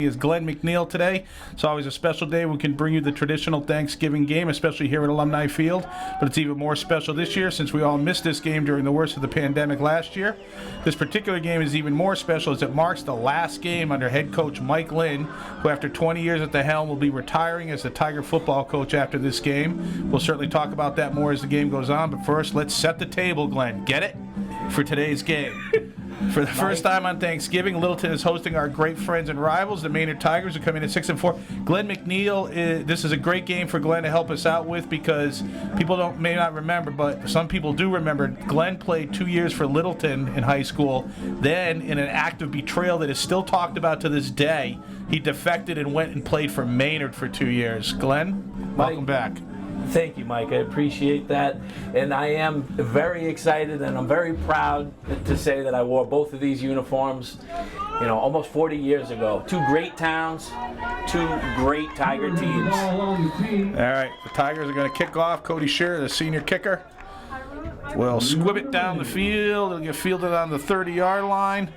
Is Glenn McNeil today. It's always a special day. We can bring you the traditional Thanksgiving game, especially here at Alumni Field. But it's even more special this year since we all missed this game during the worst of the pandemic last year. This particular game is even more special as it marks the last game under head coach Mike Lynn, who after 20 years at the helm will be retiring as the Tiger football coach after this game. We'll certainly talk about that more as the game goes on. But first, let's set the table, Glenn. Get it? For today's game. For the first time on Thanksgiving, Littleton is hosting our great friends and rivals, the Maynard Tigers, who come in at 6-4. Glenn McNeil, this is a great game for Glenn to help us out with because people may not remember, but some people do remember. Glenn played 2 years for Littleton in high school. Then, in an act of betrayal that is still talked about to this day, he defected and went and played for Maynard for 2 years. Glenn, welcome back. Thank you, Mike. I appreciate that. And I am very excited and I'm very proud to say that I wore both of these uniforms, almost 40 years ago. Two great towns, two great Tiger teams. All right, the Tigers are going to kick off. Cody Shearer, the senior kicker, will squib it down the field. He'll get fielded on the 30-yard line.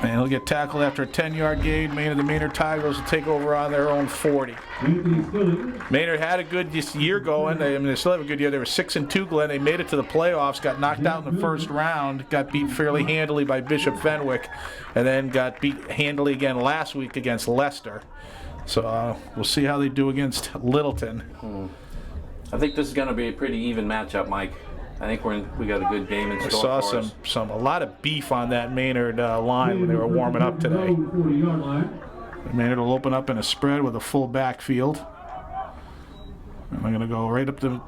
And he'll get tackled after a 10-yard gain. The Maynard Tigers will take over on their own 40. Maynard had a good year going. They still have a good year. They were 6-2, Glenn. They made it to the playoffs, got knocked out in the first round, got beat fairly handily by Bishop Fenwick, and then got beat handily again last week against Leicester. So we'll see how they do against Littleton. I think this is going to be a pretty even matchup, Mike. I think we got a good game in store. I saw a lot of beef on that Maynard line when they were warming up today. Maynard will open up in a spread with a full backfield. And I'm going to go right up the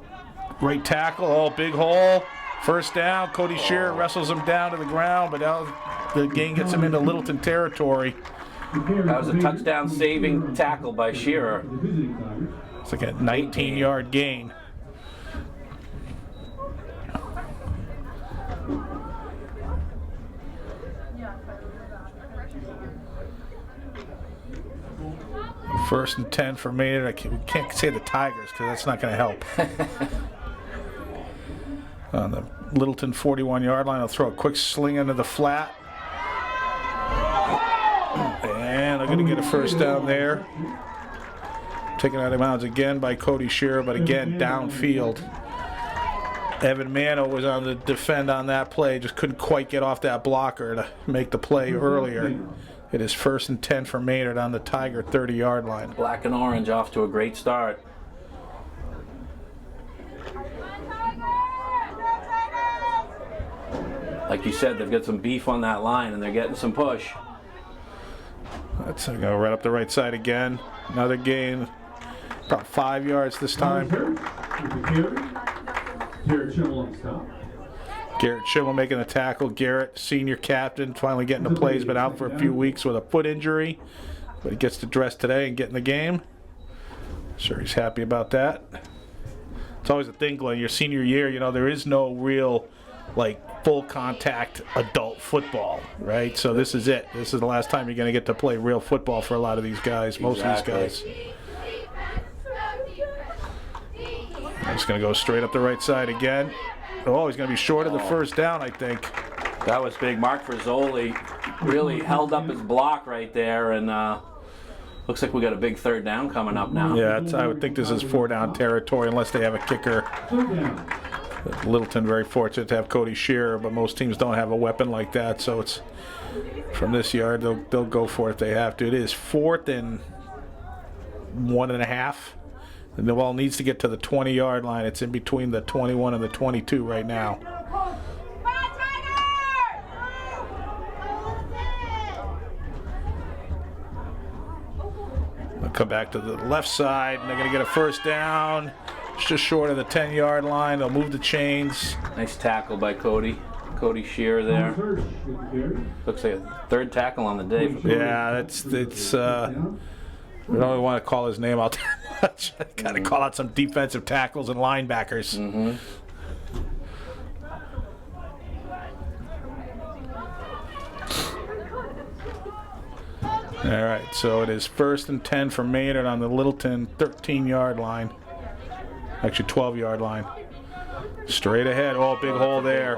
right tackle. Oh, big hole. First down. Cody Shearer wrestles him down to the ground, but now the gain gets him into Littleton territory. That was a touchdown-saving tackle by Shearer. It's like a 19-yard gain. First and 10 for Maynard. We can't say the Tigers because that's not going to help. On the Littleton 41-yard line, I'll throw a quick sling into the flat. And they're going to get a first down there. Taken out of bounds again by Cody Shearer, but again downfield. Evan Mano was on the defend on that play, just couldn't quite get off that blocker to make the play earlier. It is first and 10 for Maynard on the Tiger 30-yard line. Black and orange off to a great start. Like you said, they've got some beef on that line and they're getting some push. That's going to go right up the right side again. Another gain, about 5 yards this time. Garrett Schimmel making the tackle. Garrett, senior captain, finally getting the plays, been out for a few weeks with a foot injury. But he gets to dress today and get in the game. Sure he's happy about that. It's always a thing, Glenn, your senior year, there is no real, full contact adult football, right? So this is it. This is the last time you're going to get to play real football for a lot of these guys, most of these guys. He's going to go straight up the right side again. Oh, he's going to be short of the first down, I think. That was big. Mark Frizzoli really held up his block right there, and looks like we got a big third down coming up now. Yeah, I would think this is 4-down territory unless they have a kicker. Littleton very fortunate to have Cody Shearer, but most teams don't have a weapon like that, so it's from this yard they'll go for it if they have to. It is 4th and 1.5. And the ball needs to get to the 20-yard line. It's in between the 21 and the 22 right now. They'll come back to the left side, and they're going to get a first down. It's just short of the 10-yard line. They'll move the chains. Nice tackle by Cody Shearer there. Looks like a third tackle on the day for Cody. Yeah, we don't really want to call his name out that much. Got to call out some defensive tackles and linebackers. Mm-hmm. All right, so it is first and 10 for Maynard on the Littleton 13-yard line. Actually, 12-yard line. Straight ahead. Oh, big hole there.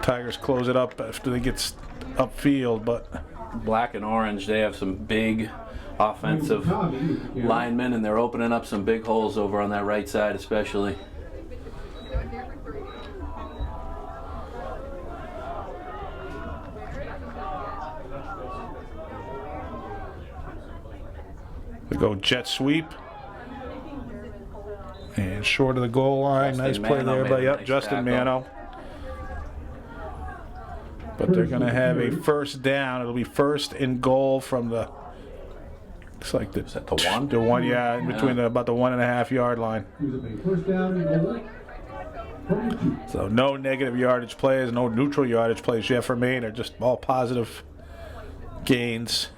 Tigers close it up after they get upfield, but black and orange, they have some big offensive linemen, and they're opening up some big holes over on that right side especially. They go jet sweep. And short of the goal line. Nice play there by Justin Mano. But they're going to have a first down. It'll be first and goal from the, looks like the 1? The 1, yeah, in between about the 1.5 yard line. So no negative yardage plays, no neutral yardage plays yet for Maynard. Just all positive gains.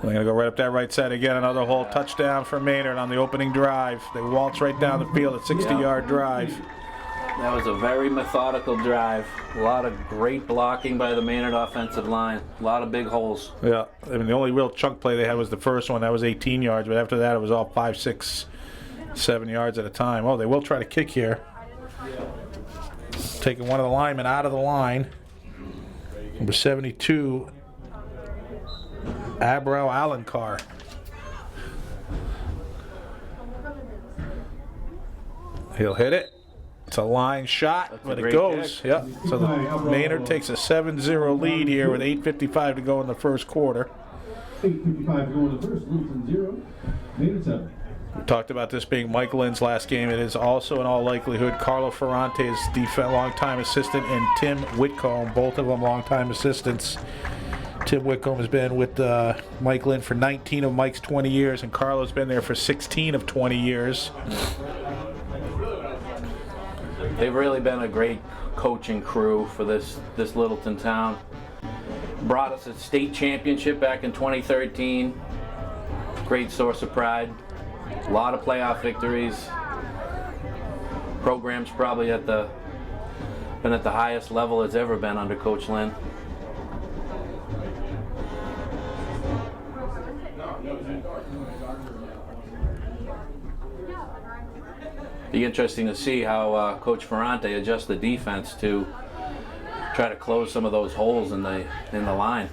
They're going to go right up that right side again. Another whole touchdown for Maynard on the opening drive. They waltz right down the field, a 60-yard drive. That was a very methodical drive. A lot of great blocking by the Maynard offensive line. A lot of big holes. Yeah, I mean, the only real chunk play they had was the first one. That was 18 yards, but after that it was all 5, 6, 7 yards at a time. Oh, they will try to kick here. Taking one of the linemen out of the line. Number 72, Abrao Alencar. He'll hit it. It's a line shot, but it goes. Yep. So the Maynard takes a 7-0 lead here with 8:55 to go in the first quarter. 8:55 to go in the first. Littleton 0, Maynard 7. We talked about this being Mike Lynn's last game. It is also, in all likelihood, Carlo Ferrante's longtime assistant and Tim Whitcomb, both of them longtime assistants. Tim Whitcomb has been with Mike Lynn for 19 of Mike's 20 years, and Carlo's been there for 16 of 20 years. They've really been a great coaching crew for this Littleton town. Brought us a state championship back in 2013. Great source of pride. A lot of playoff victories. Program's probably been at the highest level it's ever been under Coach Lynn. Be interesting to see how Coach Ferrante adjusts the defense to try to close some of those holes in the line.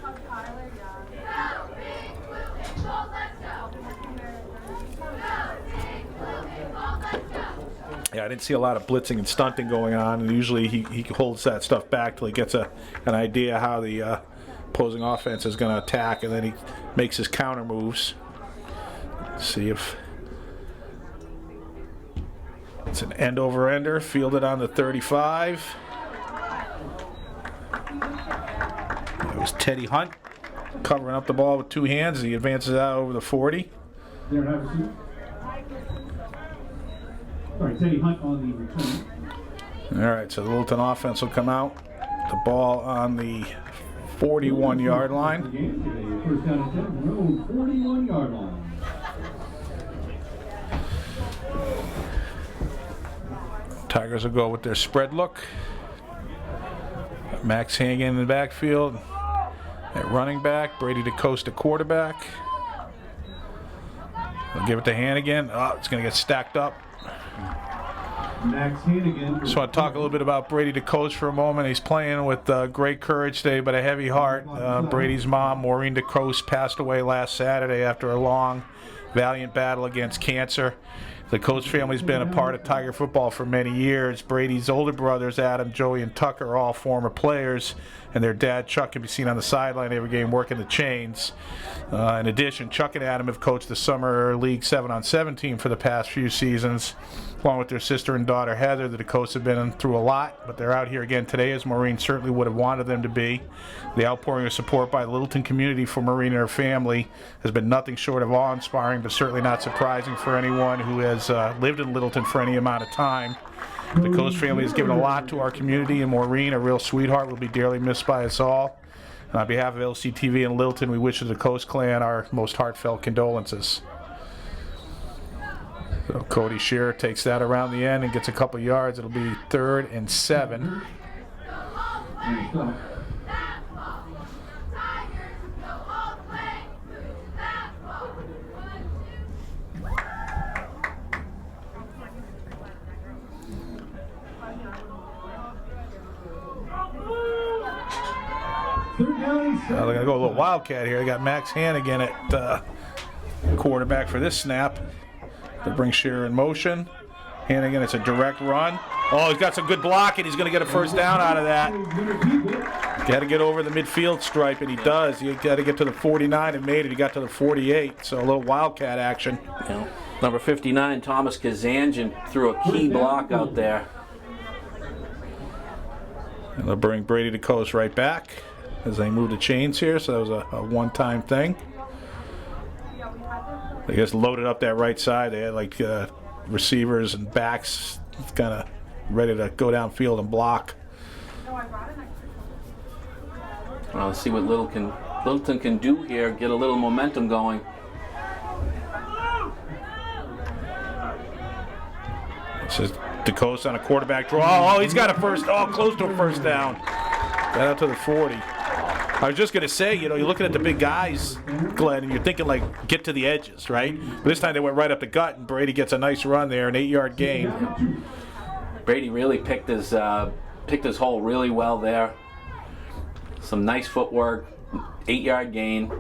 Yeah, I didn't see a lot of blitzing and stunting going on, and usually he holds that stuff back till he gets an idea how the opposing offense is going to attack, and then he makes his counter moves. Let's see if it's an end-over-ender, fielded on the 35. It was Teddy Hunt covering up the ball with two hands. He advances out over the 40. There, have a seat. All right, Teddy Hunt on the return. All right, so the Littleton offense will come out. The ball on the 41-yard line. First down and 10, no, 41-yard line. Tigers will go with their spread look. Max Hangan in the backfield. At running back, Brady DeCosta quarterback. They'll give it to Hannigan. Oh, it's going to get stacked up. Max Hannigan. Just want to talk a little bit about Brady DeCosta for a moment. He's playing with great courage today, but a heavy heart. Brady's mom, Maureen DeCosta, passed away last Saturday after a long, valiant battle against cancer. The Coates family's been a part of Tiger football for many years. Brady's older brothers, Adam, Joey, and Tucker, are all former players, and their dad, Chuck, can be seen on the sideline every game working the chains. In addition, Chuck and Adam have coached the Summer League 7-on-7 team for the past few seasons, along with their sister and daughter, Heather. The DeCosta have been through a lot, but they're out here again today, as Maureen certainly would have wanted them to be. The outpouring of support by the Littleton community for Maureen and her family has been nothing short of awe-inspiring, but certainly not surprising for anyone who has lived in Littleton for any amount of time. The Coast family has given a lot to our community, and Maureen, a real sweetheart, will be dearly missed by us all. And on behalf of LCTV and Littleton, we wish the Coast clan our most heartfelt condolences. So Cody Shearer takes that around the end and gets a couple yards. It'll be 3rd and 7. Third down and They're going to go a little wildcat here. They got Max Hannigan at quarterback for this snap. They bring Shearer in motion. Hannigan, it's a direct run. Oh, he's got some good blocking. He's going to get a first down out of that. Got to get over the midfield stripe, and he does. You got to get to the 49 and made it. He got to the 48, so a little wildcat action. Yeah. Number 59, Thomas Kazanjian, threw a key block out there. And they'll bring Brady DeCoste right back as they move the chains here, so that was a one-time thing. They just loaded up that right side. They had like receivers and backs kind of ready to go downfield and block. Well, let's see what Littleton can do here, get a little momentum going. This is DeCoste on a quarterback draw. Oh, he's got a first. Oh, close to a first down. Got out to the 40. I was just going to say, you know, you're looking at the big guys, Glenn, and you're thinking, like, get to the edges, right? But this time they went right up the gut, and Brady gets a nice run there, an 8-yard gain. Brady really picked his hole really well there. Some nice footwork, 8-yard gain.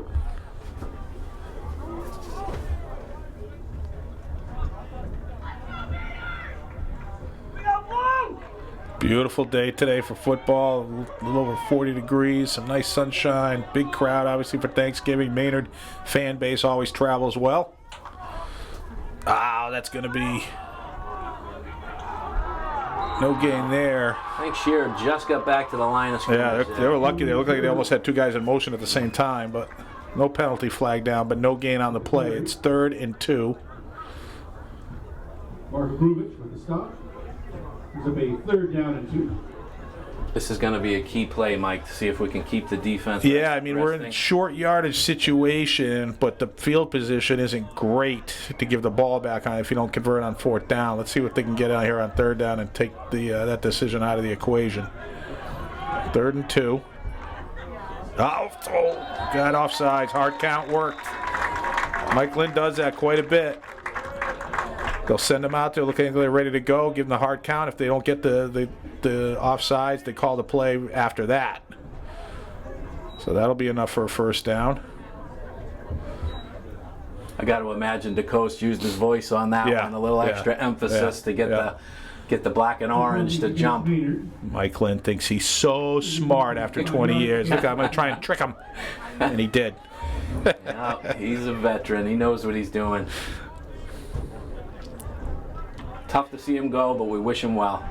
Beautiful day today for football, a little over 40 degrees, some nice sunshine, big crowd obviously for Thanksgiving. Maynard fan base always travels well. Ah, that's going to be no gain there. I think Shearer just got back to the line of scrimmage. Yeah, they were lucky. They looked like they almost had two guys in motion at the same time, but no penalty flag down, but no gain on the play. It's 3rd and 2. Mark Bruvich with the stop. It's a 3rd down and 2. This is going to be a key play, Mike, to see if we can keep the defense. Yeah, I mean, we're in a short yardage situation, but the field position isn't great to give the ball back on if you don't convert on 4th down. Let's see what they can get out here on 3rd down and take the that decision out of the equation. 3rd and 2. Oh, got offsides. Hard count worked. Mike Lynn does that quite a bit. They'll send them out there looking like they're ready to go, give them the hard count. If they don't get the offsides, they call the play after that. So that'll be enough for a first down. I got to imagine DeCoste used his voice on that one, a little extra emphasis to get the black and orange to jump. Mike Lynn thinks he's so smart after 20 years. Look, I'm going to try and trick him. And he did. Yeah, he's a veteran. He knows what he's doing. Tough to see him go, but we wish him well.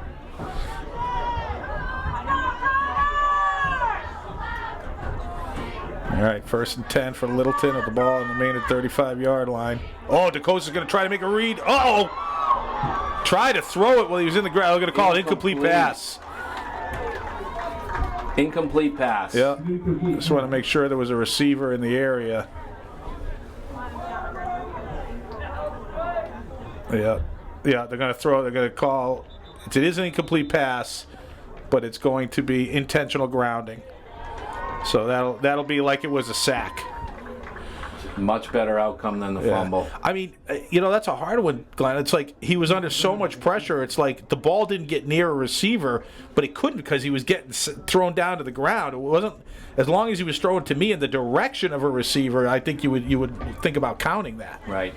All right, 1st and 10 for Littleton with the ball on the Maynard 35-yard line. Oh, DeCoste is going to try to make a read. Uh-oh! Try to throw it while he was in the ground. They're going to call it incomplete pass. Incomplete pass. Yeah. Just want to make sure there was a receiver in the area. Yeah. Yeah, they're going to throw. They're going to call. It is an incomplete pass, but it's going to be intentional grounding. So that'll be like it was a sack. Much better outcome than the fumble. I mean, you know, that's a hard one, Glenn. It's like he was under so much pressure. It's like the ball didn't get near a receiver, but it couldn't because he was getting thrown down to the ground. It wasn't as long as he was thrown to me in the direction of a receiver. I think you would think about counting that. Right.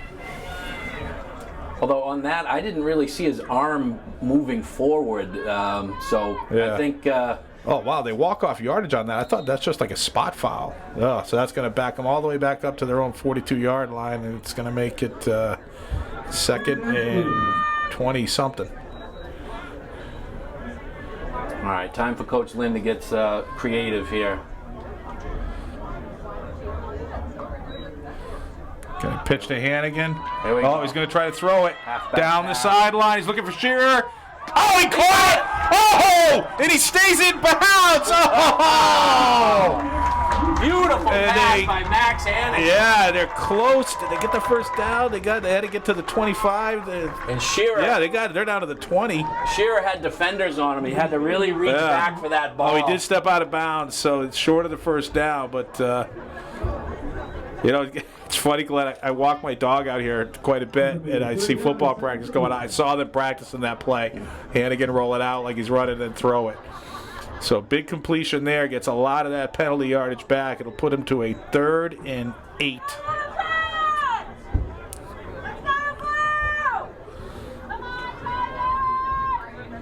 Although on that, I didn't really see his arm moving forward, I think... oh, wow, they walk off yardage on that. I thought that's just like a spot foul. Oh, so that's going to back them all the way back up to their own 42-yard line, and it's going to make it 2nd and 20-something. All right, time for Coach Lynn to get creative here. Going to pitch to Hannigan. There we go. He's going to try to throw it down the pass. sideline. He's looking for Shearer. Oh, he caught it! Oh! And he stays in bounds! Oh! Beautiful pass by Max Hannigan. Yeah, they're close. Did they get the first down? They had to get to the 25. And Shearer. Yeah, they're down to the 20. Shearer had defenders on him. He had to really reach back for that ball. Oh, he did step out of bounds, so it's short of the first down. But, you know, it's funny, Glenn. I walk my dog out here quite a bit, and I see football practice going on. I saw them practicing that play. Hannigan roll it out like he's running and throw it. So big completion there, gets a lot of that penalty yardage back. It'll put him to a 3rd and 8.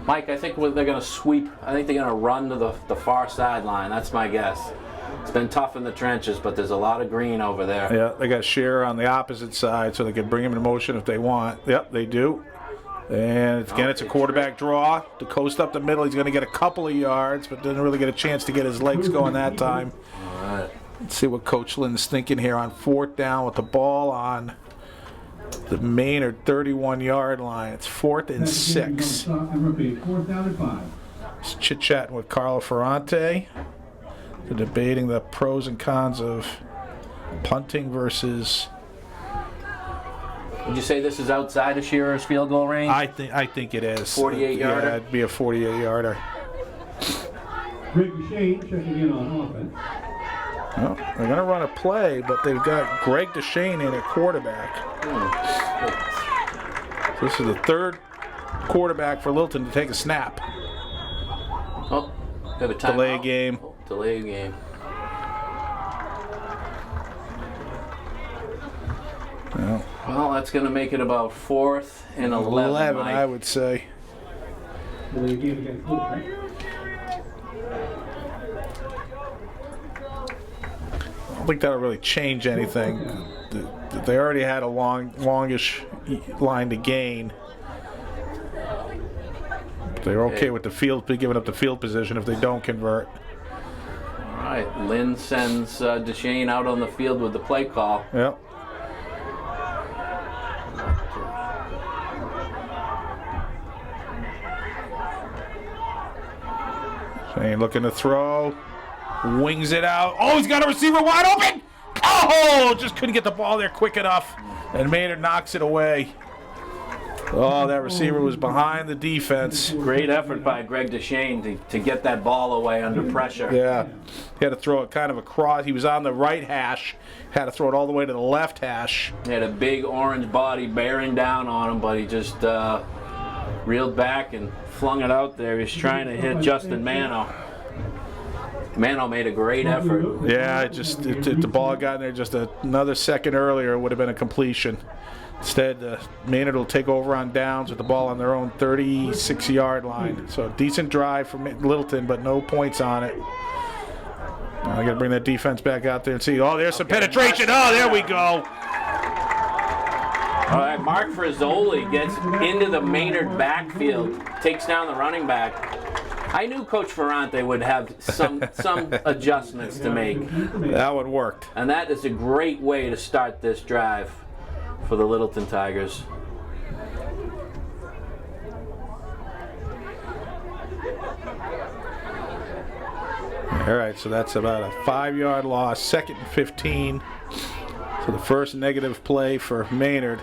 Mike, I think they're going to sweep. I think they're going to run to the far sideline. That's my guess. It's been tough in the trenches, but there's a lot of green over there. Yeah, they got Shearer on the opposite side, so they can bring him in motion if they want. Yep, they do. And again, it's a quarterback draw. To coast up the middle, he's going to get a couple of yards, but didn't really get a chance to get his legs going that time. All right. Let's see what Coach Lynn's thinking here on 4th down with the ball on the Maynard 31-yard line. It's 4th and 6. 4th down and 5. Just chit-chatting with Carlo Ferrante. They're debating the pros and cons of punting versus... Would you say this is outside of Shearer's field goal range? I think it is. 48-yarder? Yeah, it'd be a 48-yarder. Greg Duchesne checking in on offense. Well, they're going to run a play, but they've got Greg Duchesne in at quarterback. So this is the 3rd quarterback for Littleton to take a snap. Oh, have a timeout. Delay a game. Oh, delay a game. Well, that's going to make it about 4th and 11, Mike. I would say. Delay game against Littleton. I don't think that'll really change anything. They already had a longish line to gain. They're okay with the field, giving up the field position if they don't convert. All right, Lynn sends Duchesne out on the field with the play call. Yep. Shane looking to throw. Wings it out. Oh, he's got a receiver wide open. Oh, just couldn't get the ball there quick enough. And Maynard knocks it away. Oh, that receiver was behind the defense. Great effort by Greg Duchesne to get that ball away under pressure. Yeah. He had to throw it kind of across. He was on the right hash. Had to throw it all the way to the left hash. He had a big orange body bearing down on him, but he just reeled back and flung it out there. He's trying to hit Justin Mano. Mano made a great effort. Yeah, if the ball got in there just another second earlier, it would have been a completion. Instead, Maynard will take over on downs with the ball on their own 36-yard line. So decent drive from Littleton, but no points on it. Now I got to bring that defense back out there and see. Oh, there's some penetration. Oh, there we go. All right, Mark Frizzoli gets into the Maynard backfield, takes down the running back. I knew Coach Ferrante would have some adjustments to make. That one worked. And that is a great way to start this drive for the Littleton Tigers. All right, so that's about a 5-yard loss, 2nd and 15. So the first negative play for Maynard,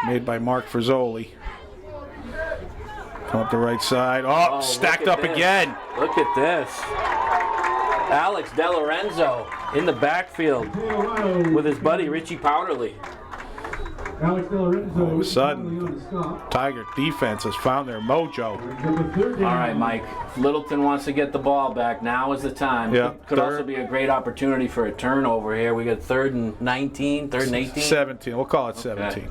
made by Mark Frizzoli. Come up the right side. Oh, stacked up again. Look at this. Alex DeLorenzo in the backfield with his buddy Richie Powderly. Alex DeLorenzo. All of a sudden, Tiger defense has found their mojo. All right, Mike. Littleton wants to get the ball back. Now is the time. Yeah, Could also be a great opportunity for a turnover here. We got 3rd and 19, 3rd and 18. 17. We'll call it 17. Okay.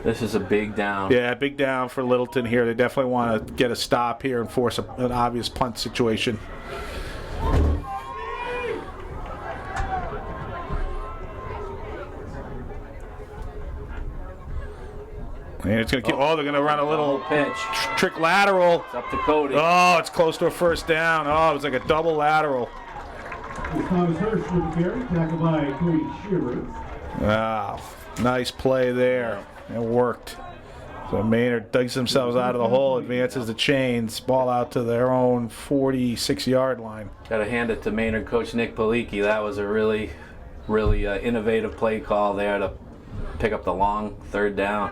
This is a big down. Yeah, big down for Littleton here. They definitely want to get a stop here and force an obvious punt situation. And it's going to keep. Oh, they're going to run a little pitch. Trick lateral. It's up to Cody. Oh, it's close to a 1st down. Oh, it was like a double lateral. Thomas Hirsch with the carry, tackled by Cody Shearer. Wow, nice play there. It worked. So Maynard digs themselves out of the hole, advances the chains, ball out to their own 46-yard line. Got to hand it to Maynard coach Nick Palicki. That was a really innovative play call there to pick up the long 3rd down.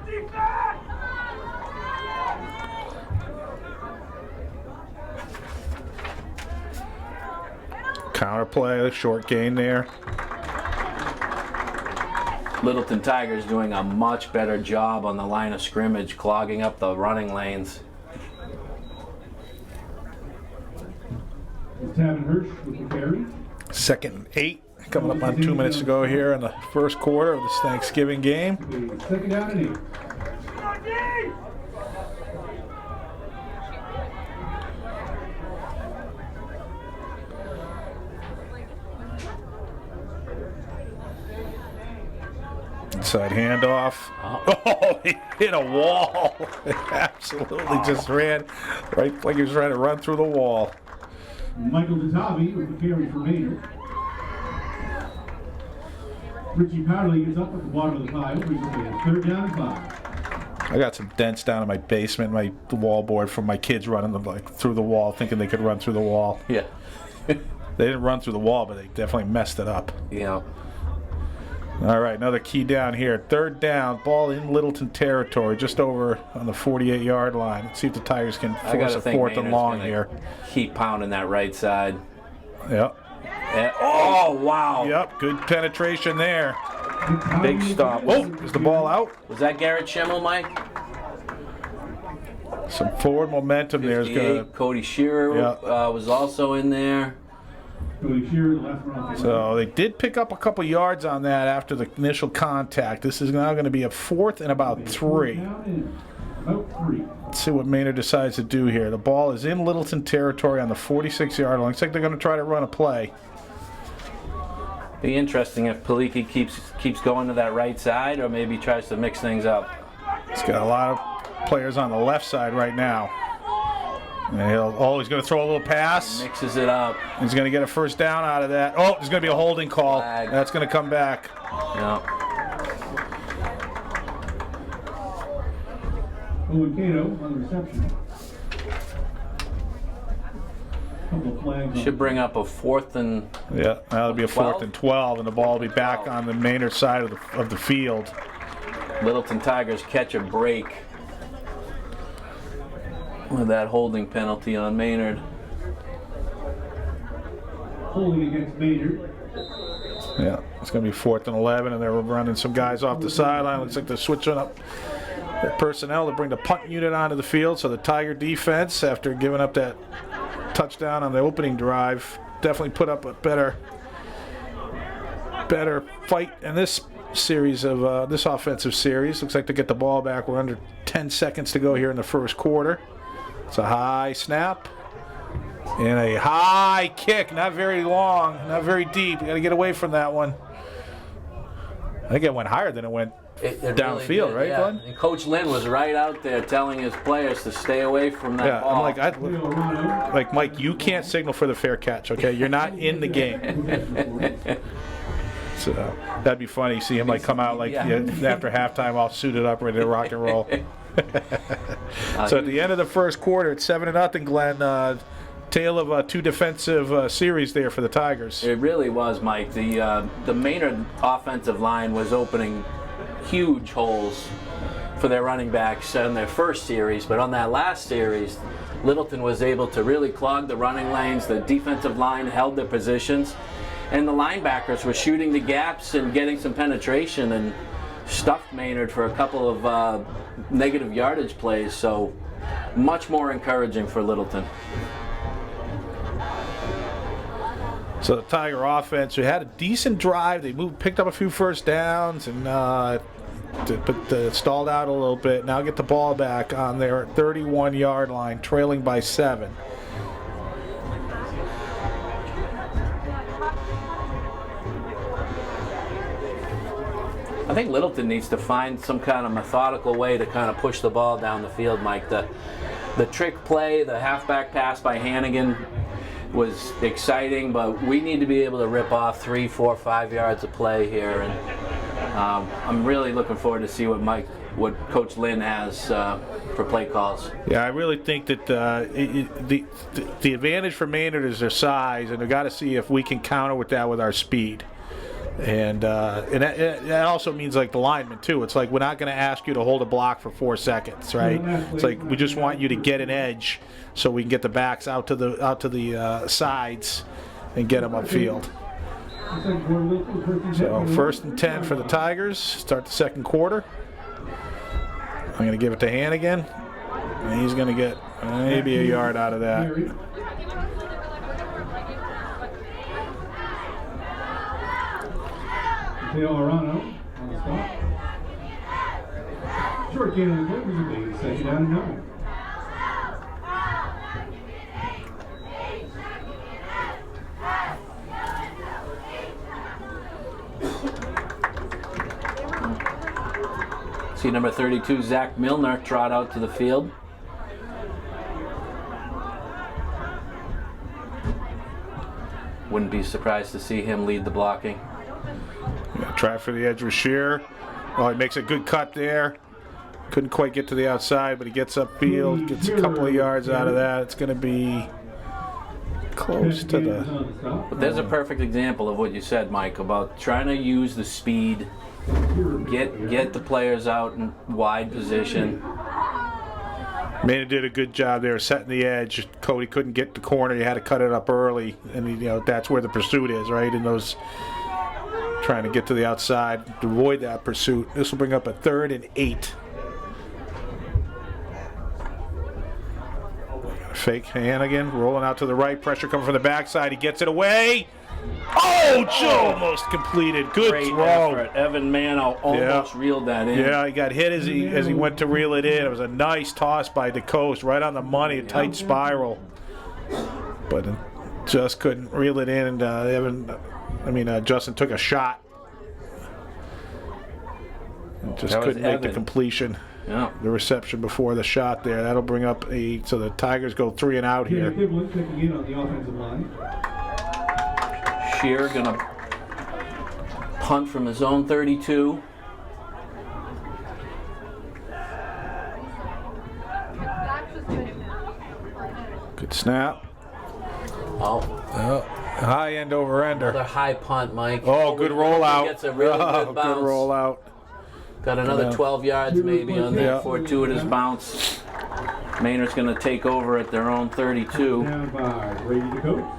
Counter play, short gain there. Littleton Tigers doing a much better job on the line of scrimmage, clogging up the running lanes. It's Tavin Hirsch with the carry. 2nd and 8. Coming up on 2 minutes to go here in the first quarter of this Thanksgiving game. 2nd down and 8. Inside handoff. Oh, he hit a wall. Absolutely just ran right like he was trying to run through the wall. Michael Datavi with the carry for Maynard. Richie Powderly gets up at the bottom of the pile. Brings up a 3rd down and 5. I got some dents down in my basement, my wall board from my kids running them like through the wall, thinking they could run through the wall. Yeah. They didn't run through the wall, but they definitely messed it up. Yeah. All right, another key down here. 3rd down, ball in Littleton territory, just over on the 48-yard line. Let's see if the Tigers can force a 4th and long here. Keep pounding that right side. Yep. Oh, wow. Yep, good penetration there. Big stop. Oh, is the ball out? Was that Garrett Schimmel, Mike? Some forward momentum there is going to. Cody Shearer was also in there. Cody Shearer, the last round. So they did pick up a couple yards on that after the initial contact. This is now going to be a 4th and about 3. About 3. Let's see what Maynard decides to do here. The ball is in Littleton territory on the 46-yard line. Looks like they're going to try to run a play. Be interesting if Paliki keeps going to that right side, or maybe tries to mix things up. He's got a lot of players on the left side right now. And he's going to throw a little pass. Mixes it up. He's going to get a 1st down out of that. Oh, there's going to be a holding call. Flag. That's going to come back. Yeah. Owen Cato on the reception. Couple of flags. Should bring up a 4th and. Yeah, that'll be a 4th and 12, and the ball will be back on the Maynard side of the field. Littleton Tigers catch a break with that holding penalty on Maynard. Holding against Maynard. Yeah, it's going to be 4th and 11, and they're running some guys off the sideline. Looks like they're switching up the personnel to bring the punt unit onto the field. So the Tiger defense, after giving up that touchdown on the opening drive, definitely put up a better fight in this series of this offensive series. Looks like they get the ball back. We're under 10 seconds to go here in the first quarter. It's a high snap and a high kick. Not very long, not very deep. You got to get away from that one. I think it went higher than it went downfield, really did, right, yeah. Glenn? And Coach Lynn was right out there telling his players to stay away from that ball. I'm like, Mike, you can't signal for the fair catch, okay? You're not in the game. So that'd be funny. See him like come out like after halftime, all suited up, ready to rock and roll. So at the end of the first quarter, it's 7-0, Glenn. Tale of 2 defensive series there for the Tigers. It really was, Mike. The Maynard offensive line was opening huge holes for their running backs in their first series, but on that last series, Littleton was able to really clog the running lanes. The defensive line held their positions, and the linebackers were shooting the gaps and getting some penetration and stuffed Maynard for a couple of negative yardage plays. So much more encouraging for Littleton. So the Tiger offense, we had a decent drive. They picked up a few first downs, and but stalled out a little bit. Now get the ball back on their 31-yard line, trailing by 7. I think Littleton needs to find some kind of methodical way to kind of push the ball down the field, Mike. The trick play, the halfback pass by Hannigan was exciting, but we need to be able to rip off 3, 4, 5 yards of play here, and I'm really looking forward to see what Coach Lynn has for play calls. Yeah, I really think that the advantage for Maynard is their size, and we've got to see if we can counter with that with our speed. And that also means like the linemen too. It's like we're not going to ask you to hold a block for 4 seconds, right? It's like we just want you to get an edge so we can get the backs out to the sides and get them upfield. So 1st and 10 for the Tigers. Start the second quarter. I'm going to give it to Hannigan, and he's going to get maybe a yard out of that. Mateo Arano on the spot. Short gain on the play was a big 2nd down and 9. See number 32, Zach Milner, trot out to the field. Wouldn't be surprised to see him lead the blocking. Yeah, try for the edge with Shearer. Oh, he makes a good cut there. Couldn't quite get to the outside, but he gets upfield, gets a couple of yards out of that. It's going to be close to the... But there's a perfect example of what you said, Mike, about trying to use the speed, get the players out in wide position. Maynard did a good job there setting the edge. Cody couldn't get the corner. You had to cut it up early, and that's where the pursuit is, right? In those, trying to get to the outside to avoid that pursuit. This will bring up a 3rd and 8. Fake hand again, rolling out to the right. Pressure coming from the backside. He gets it away. Oh, Joe almost completed. Good Great throw. effort. Evan Mano almost reeled that in. Yeah, he got hit as he went to reel it in. It was a nice toss by DeCoste, right on the money, a tight spiral. But just couldn't reel it in. And Justin took a shot. And just couldn't make the completion. Yeah. The reception before the shot there. That'll bring up so the Tigers go 3 and out here. Checking in on the offensive line. Shearer gonna punt from his own 32. Good snap. Oh, High end over ender. another high punt, Mike. Oh, good rollout. Gets a really good bounce. Good rollout. Got another 12 yards maybe on that fortuitous bounce. Maynard's going to take over at their own 32. Down by Brady DeCoste.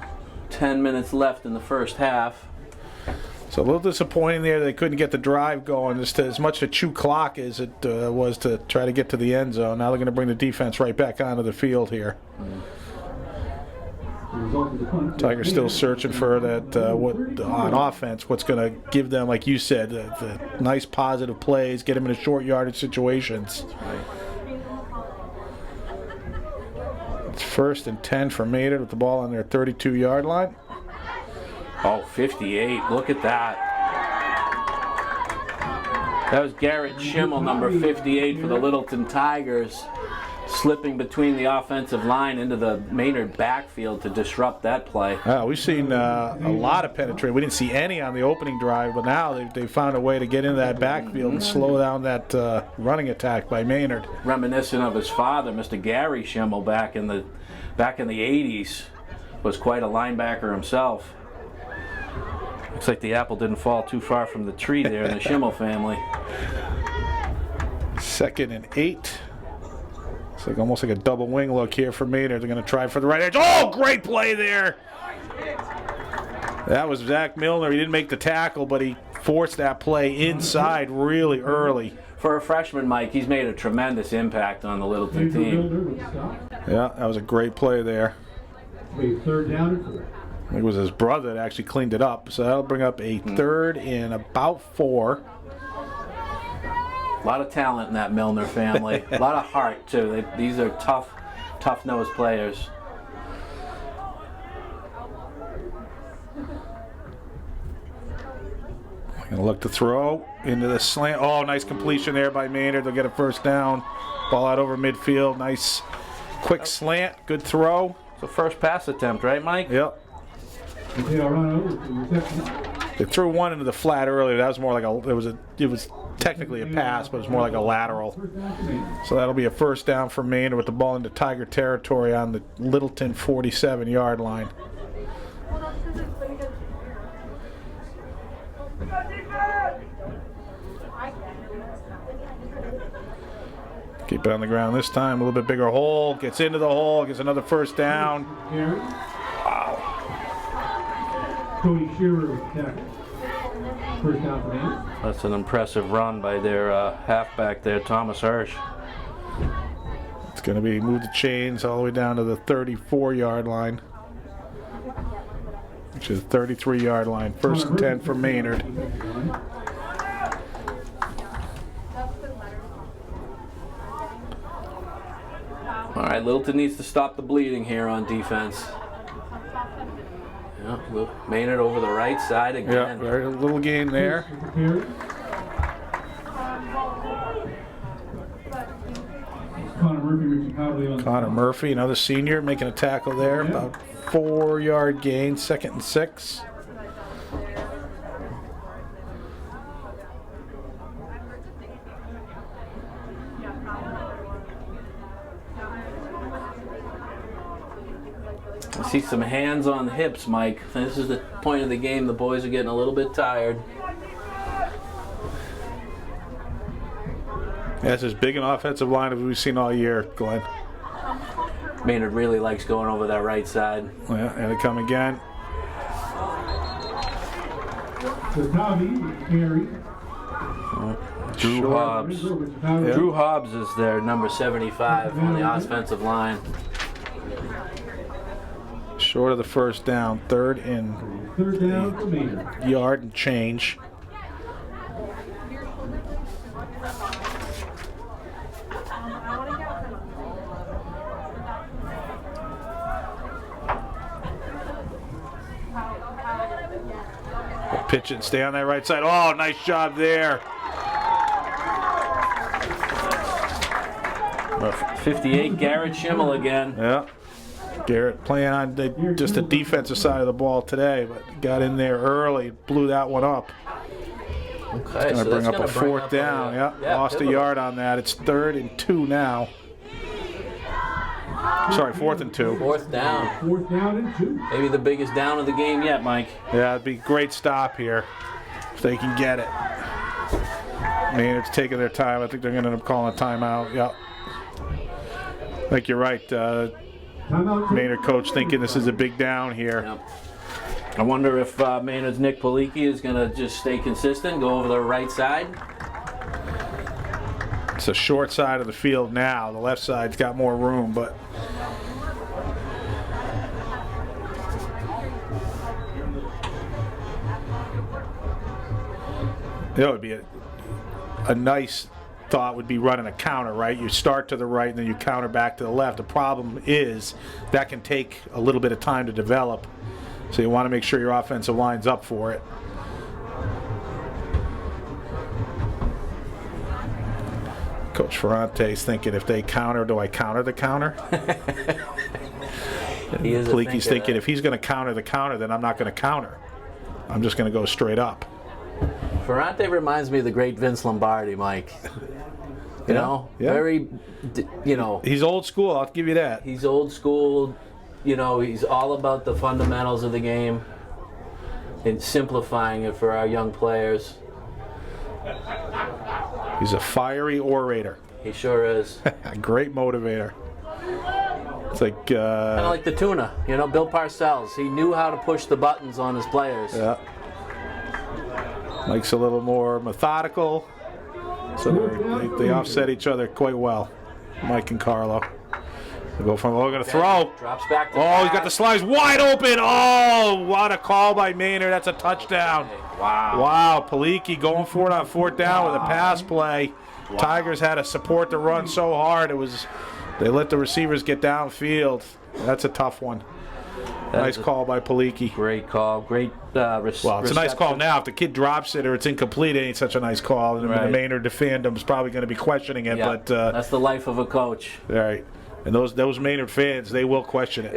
10 minutes left in the first half. So a little disappointing there. They couldn't get the drive going. As much a chew clock as it was to try to get to the end zone. Now they're going to bring the defense right back onto the field here. Tigers still searching for that on offense. What's going to give them, like you said, the nice positive plays, get them in short yardage situations. It's 1st and 10 for Maynard with the ball on their 32-yard line. Oh, 58. Look at that. That was Garrett Schimmel, number 58 for the Littleton Tigers, slipping between the offensive line into the Maynard backfield to disrupt that play. We've seen a lot of penetration. We didn't see any on the opening drive, but now they found a way to get into that backfield and slow down that running attack by Maynard. Reminiscent of his father, Mr. Gary Schimmel, back in the 80s, was quite a linebacker himself. Looks like the apple didn't fall too far from the tree there in the Schimmel family. 2nd and 8. It's like almost like a double wing look here for Maynard. They're going to try for the right edge. Oh, great play there. That was Zach Milner. He didn't make the tackle, but he forced that play inside really early. For a freshman, Mike, he's made a tremendous impact on the Littleton team. Yeah, that was a great play there. 3rd down and 4. I think it was his brother that actually cleaned it up. So that'll bring up a 3rd and about 4. A lot of talent in that Milner family. A lot of heart, too. These are tough-nosed players. Going to look to throw into the slant. Oh, nice completion there by Maynard. They'll get a 1st down. Ball out over midfield. Nice quick slant. Good throw. So first pass attempt, right, Mike? Yep. Mateo Arano with the reception. They threw one into the flat earlier. That was more like it was technically a pass, but it was more like a lateral. So that'll be a 1st down for Maynard with the ball into Tiger territory on the Littleton 47-yard line. Keep it on the ground this time. A little bit bigger hole. Gets into the hole. Gets another 1st down. Wow. Cody Shearer with the tackle. 1st down for Maynard. That's an impressive run by their halfback there, Thomas Hirsch. It's going to be move the chains all the way down to the 34-yard line, which is 33-yard line. 1st and 10 for Maynard. All right, Littleton needs to stop the bleeding here on defense. Yeah, Maynard over the right side again. Yeah, very little gain there. Connor Murphy, another senior, making a tackle there. About 4-yard gain, 2nd and 6. I see some hands on the hips, Mike. This is the point of the game. The boys are getting a little bit tired. That's as big an offensive line as we've seen all year, Glenn. Maynard really likes going over that right side. Yeah, and they come again. Drew Hobbs. Yeah. Drew Hobbs is their number 75 on the offensive line. Short of the first down, 3rd and yard and change. Pitch it and stay on that right side. Oh, nice job there. 58, Garrett Schimmel again. Yeah. Garrett playing on just the defensive side of the ball today, but got in there early, blew that one up. Okay, Going to bring up a 4th down. Yeah, lost a yard on that. It's 3rd and 2 now. Sorry, 4th and 2. 4th down. 4th down and 2. Maybe the biggest down of the game yet, Mike. Yeah, it'd be a great stop here if they can get it. Maynard's taking their time. I think they're going to end up calling a timeout. Yeah. I think you're right. Maynard coach thinking this is a big down here. Yep. I wonder if Maynard's Nick Palicki is going to just stay consistent, go over the right side. It's a short side of the field now. The left side's got more room, but it would be a nice thought would be running a counter, right? You start to the right and then you counter back to the left. The problem is that can take a little bit of time to develop, so you want to make sure your offensive line's up for it. Coach Ferrante's thinking, if they counter, do I counter the counter? Paliki's thinking, if he's going to counter the counter, then I'm not going to counter. I'm just going to go straight up. Ferrante reminds me of the great Vince Lombardi, Mike. You know, very, you know. He's old school, I'll give you that. He's old school. You know, he's all about the fundamentals of the game and simplifying it for our young players. He's a fiery orator. He sure is. A great motivator. It's like kind of like the tuna, you know, Bill Parcells. He knew how to push the buttons on his players. Yeah. Mike's a little more methodical, so they offset each other quite well. Mike and Carlo. They go from, we're going to throw. Drops back to he's got the slides wide open. Oh, what a call by Maynard. That's a touchdown. Wow. Wow, Paliki going for it on 4th down with a pass play. Wow. Tigers had to support the run so hard. They let the receivers get downfield. That's a tough one. Nice call by Paliki. Great call. Great well, it's a nice call now. If the kid drops it or it's incomplete, it ain't such a nice call. And the Maynard fandom's probably going to be questioning it. Yeah, but that's the life of a coach. All right. And those Maynard fans, they will question it.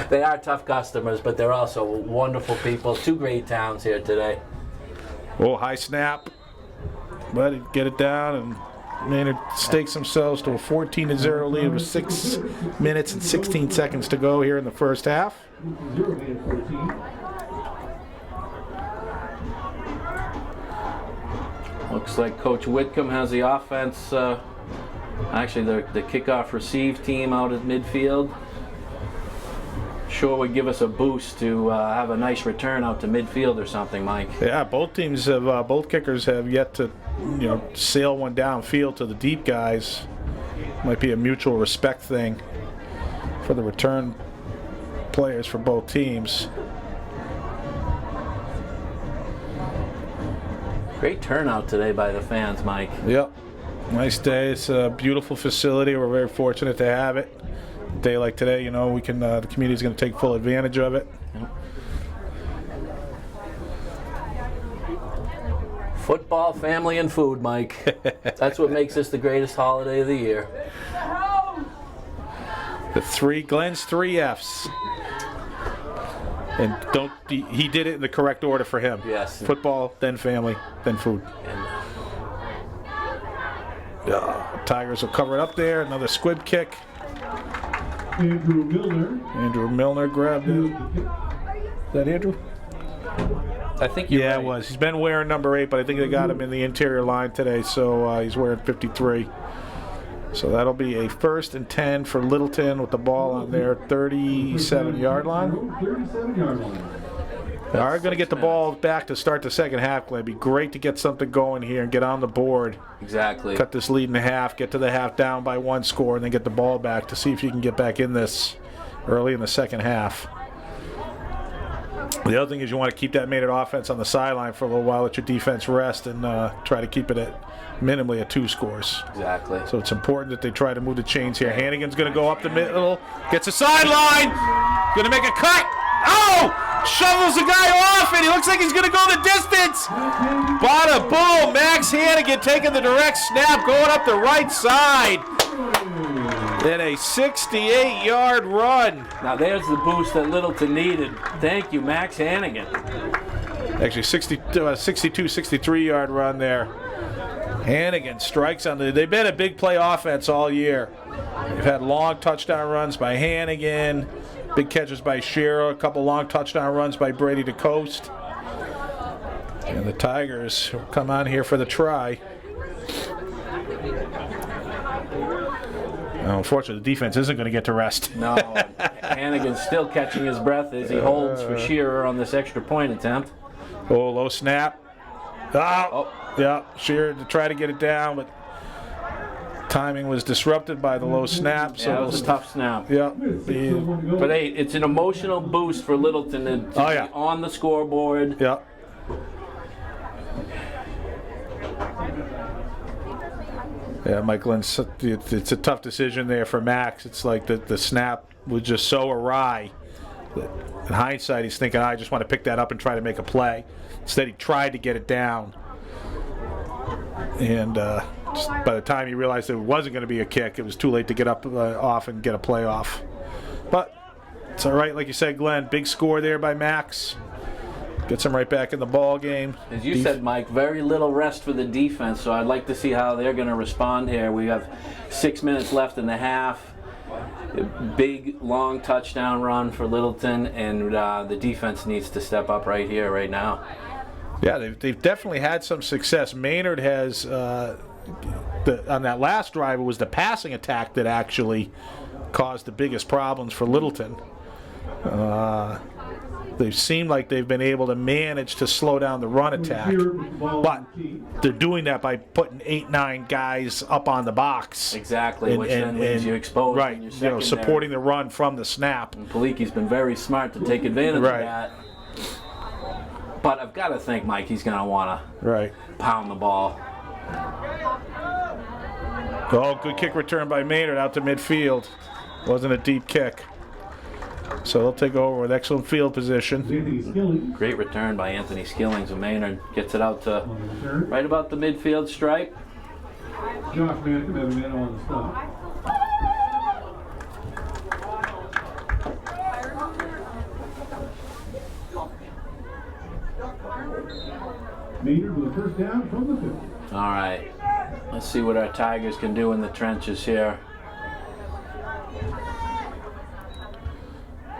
They are tough customers, but they're also wonderful people. 2 great towns here today. Oh, high snap. But get it down, and Maynard stakes themselves to a 14-0 lead with 6 minutes and 16 seconds to go here in the first half. Looks like Coach Whitcomb has the offense. Actually, the kickoff receive team out at midfield. Sure would give us a boost to have a nice return out to midfield or something, Mike. Yeah, both teams have, both kickers have yet to, sail one downfield to the deep guys. Might be a mutual respect thing for the return players for both teams. Great turnout today by the fans, Mike. Yep. Nice day. It's a beautiful facility. We're very fortunate to have it. A day like today, you know, we can. The community's going to take full advantage of it. Football, family, and food, Mike. That's what makes this the greatest holiday of the year. Glenn's 3 Fs. And he did it in the correct order for him. Yes. Football, then family, then food. Tigers will cover it up there. Another squib kick. Andrew Milner grabbed it. Is that Andrew? I think you're right. It was. He's been wearing number 8, but I think they got him in the interior line today, so he's wearing 53. So that'll be a 1st and 10 for Littleton with the ball on their 37-yard line. 37-yard line. They are going to get the ball back to start the second half, Glenn. It'd be great to get something going here and get on the board. Exactly. Cut this lead in half, get to the half down by 1 score, and then get the ball back to see if you can get back in this early in the second half. The other thing is you want to keep that Maynard offense on the sideline for a little while, let your defense rest, and try to keep it at minimally at 2 scores. Exactly. So it's important that they try to move the chains here. Hannigan's going to go up the middle, gets a sideline, going to make a cut. Oh! Shovels the guy off, and he looks like he's going to go the distance. Bada boom! Max Hannigan taking the direct snap, going up the right side. Then a 68-yard run. Now there's the boost that Littleton needed. Thank you, Max Hannigan. Actually, 63-yard run there. Hannigan strikes on the. They've been a big play offense all year. They've had long touchdown runs by Hannigan, big catches by Shearer, a couple long touchdown runs by Brady DeCoste. And the Tigers will come on here for the try. Unfortunately, the defense isn't going to get to rest. No, Hannigan's still catching his breath as he holds for Shearer on this extra point attempt. Oh, low snap. Yeah, Shearer to try to get it down, but timing was disrupted by the low snap. So yeah, it was a tough snap. Yeah. But hey, it's an emotional boost for Littleton to be on the scoreboard. Yeah. Yeah, Michael, it's a tough decision there for Max. It's like the snap was just so awry. In hindsight, he's thinking, I just want to pick that up and try to make a play. Instead, he tried to get it down. And just by the time he realized it wasn't going to be a kick, it was too late to get up off and get a play off. But it's all right, like you said, Glenn. Big score there by Max. Gets him right back in the ball game. As you said, Mike, very little rest for the defense, so I'd like to see how they're going to respond here. We have 6 minutes left in the half. A big, long touchdown run for Littleton, and the defense needs to step up right here, right now. Yeah, they've definitely had some success. Maynard has, on that last drive, it was the passing attack that actually caused the biggest problems for Littleton. They seem like they've been able to manage to slow down the run attack, but they're doing that by putting 8-9 guys up on the box. Exactly, which then leaves you exposed. Right, in your supporting the run from the snap. And Paliki's been very smart to take advantage of that. But I've got to think, Mike, he's going to want to pound the ball. Oh, good kick return by Maynard out to midfield. Wasn't a deep kick. So they'll take over with excellent field position. Great return by Anthony Skillings, and Maynard gets it out to right about the midfield stripe. Josh Mann have a man on the stop. Maynard with a first down from the 50. All right, let's see what our Tigers can do in the trenches here.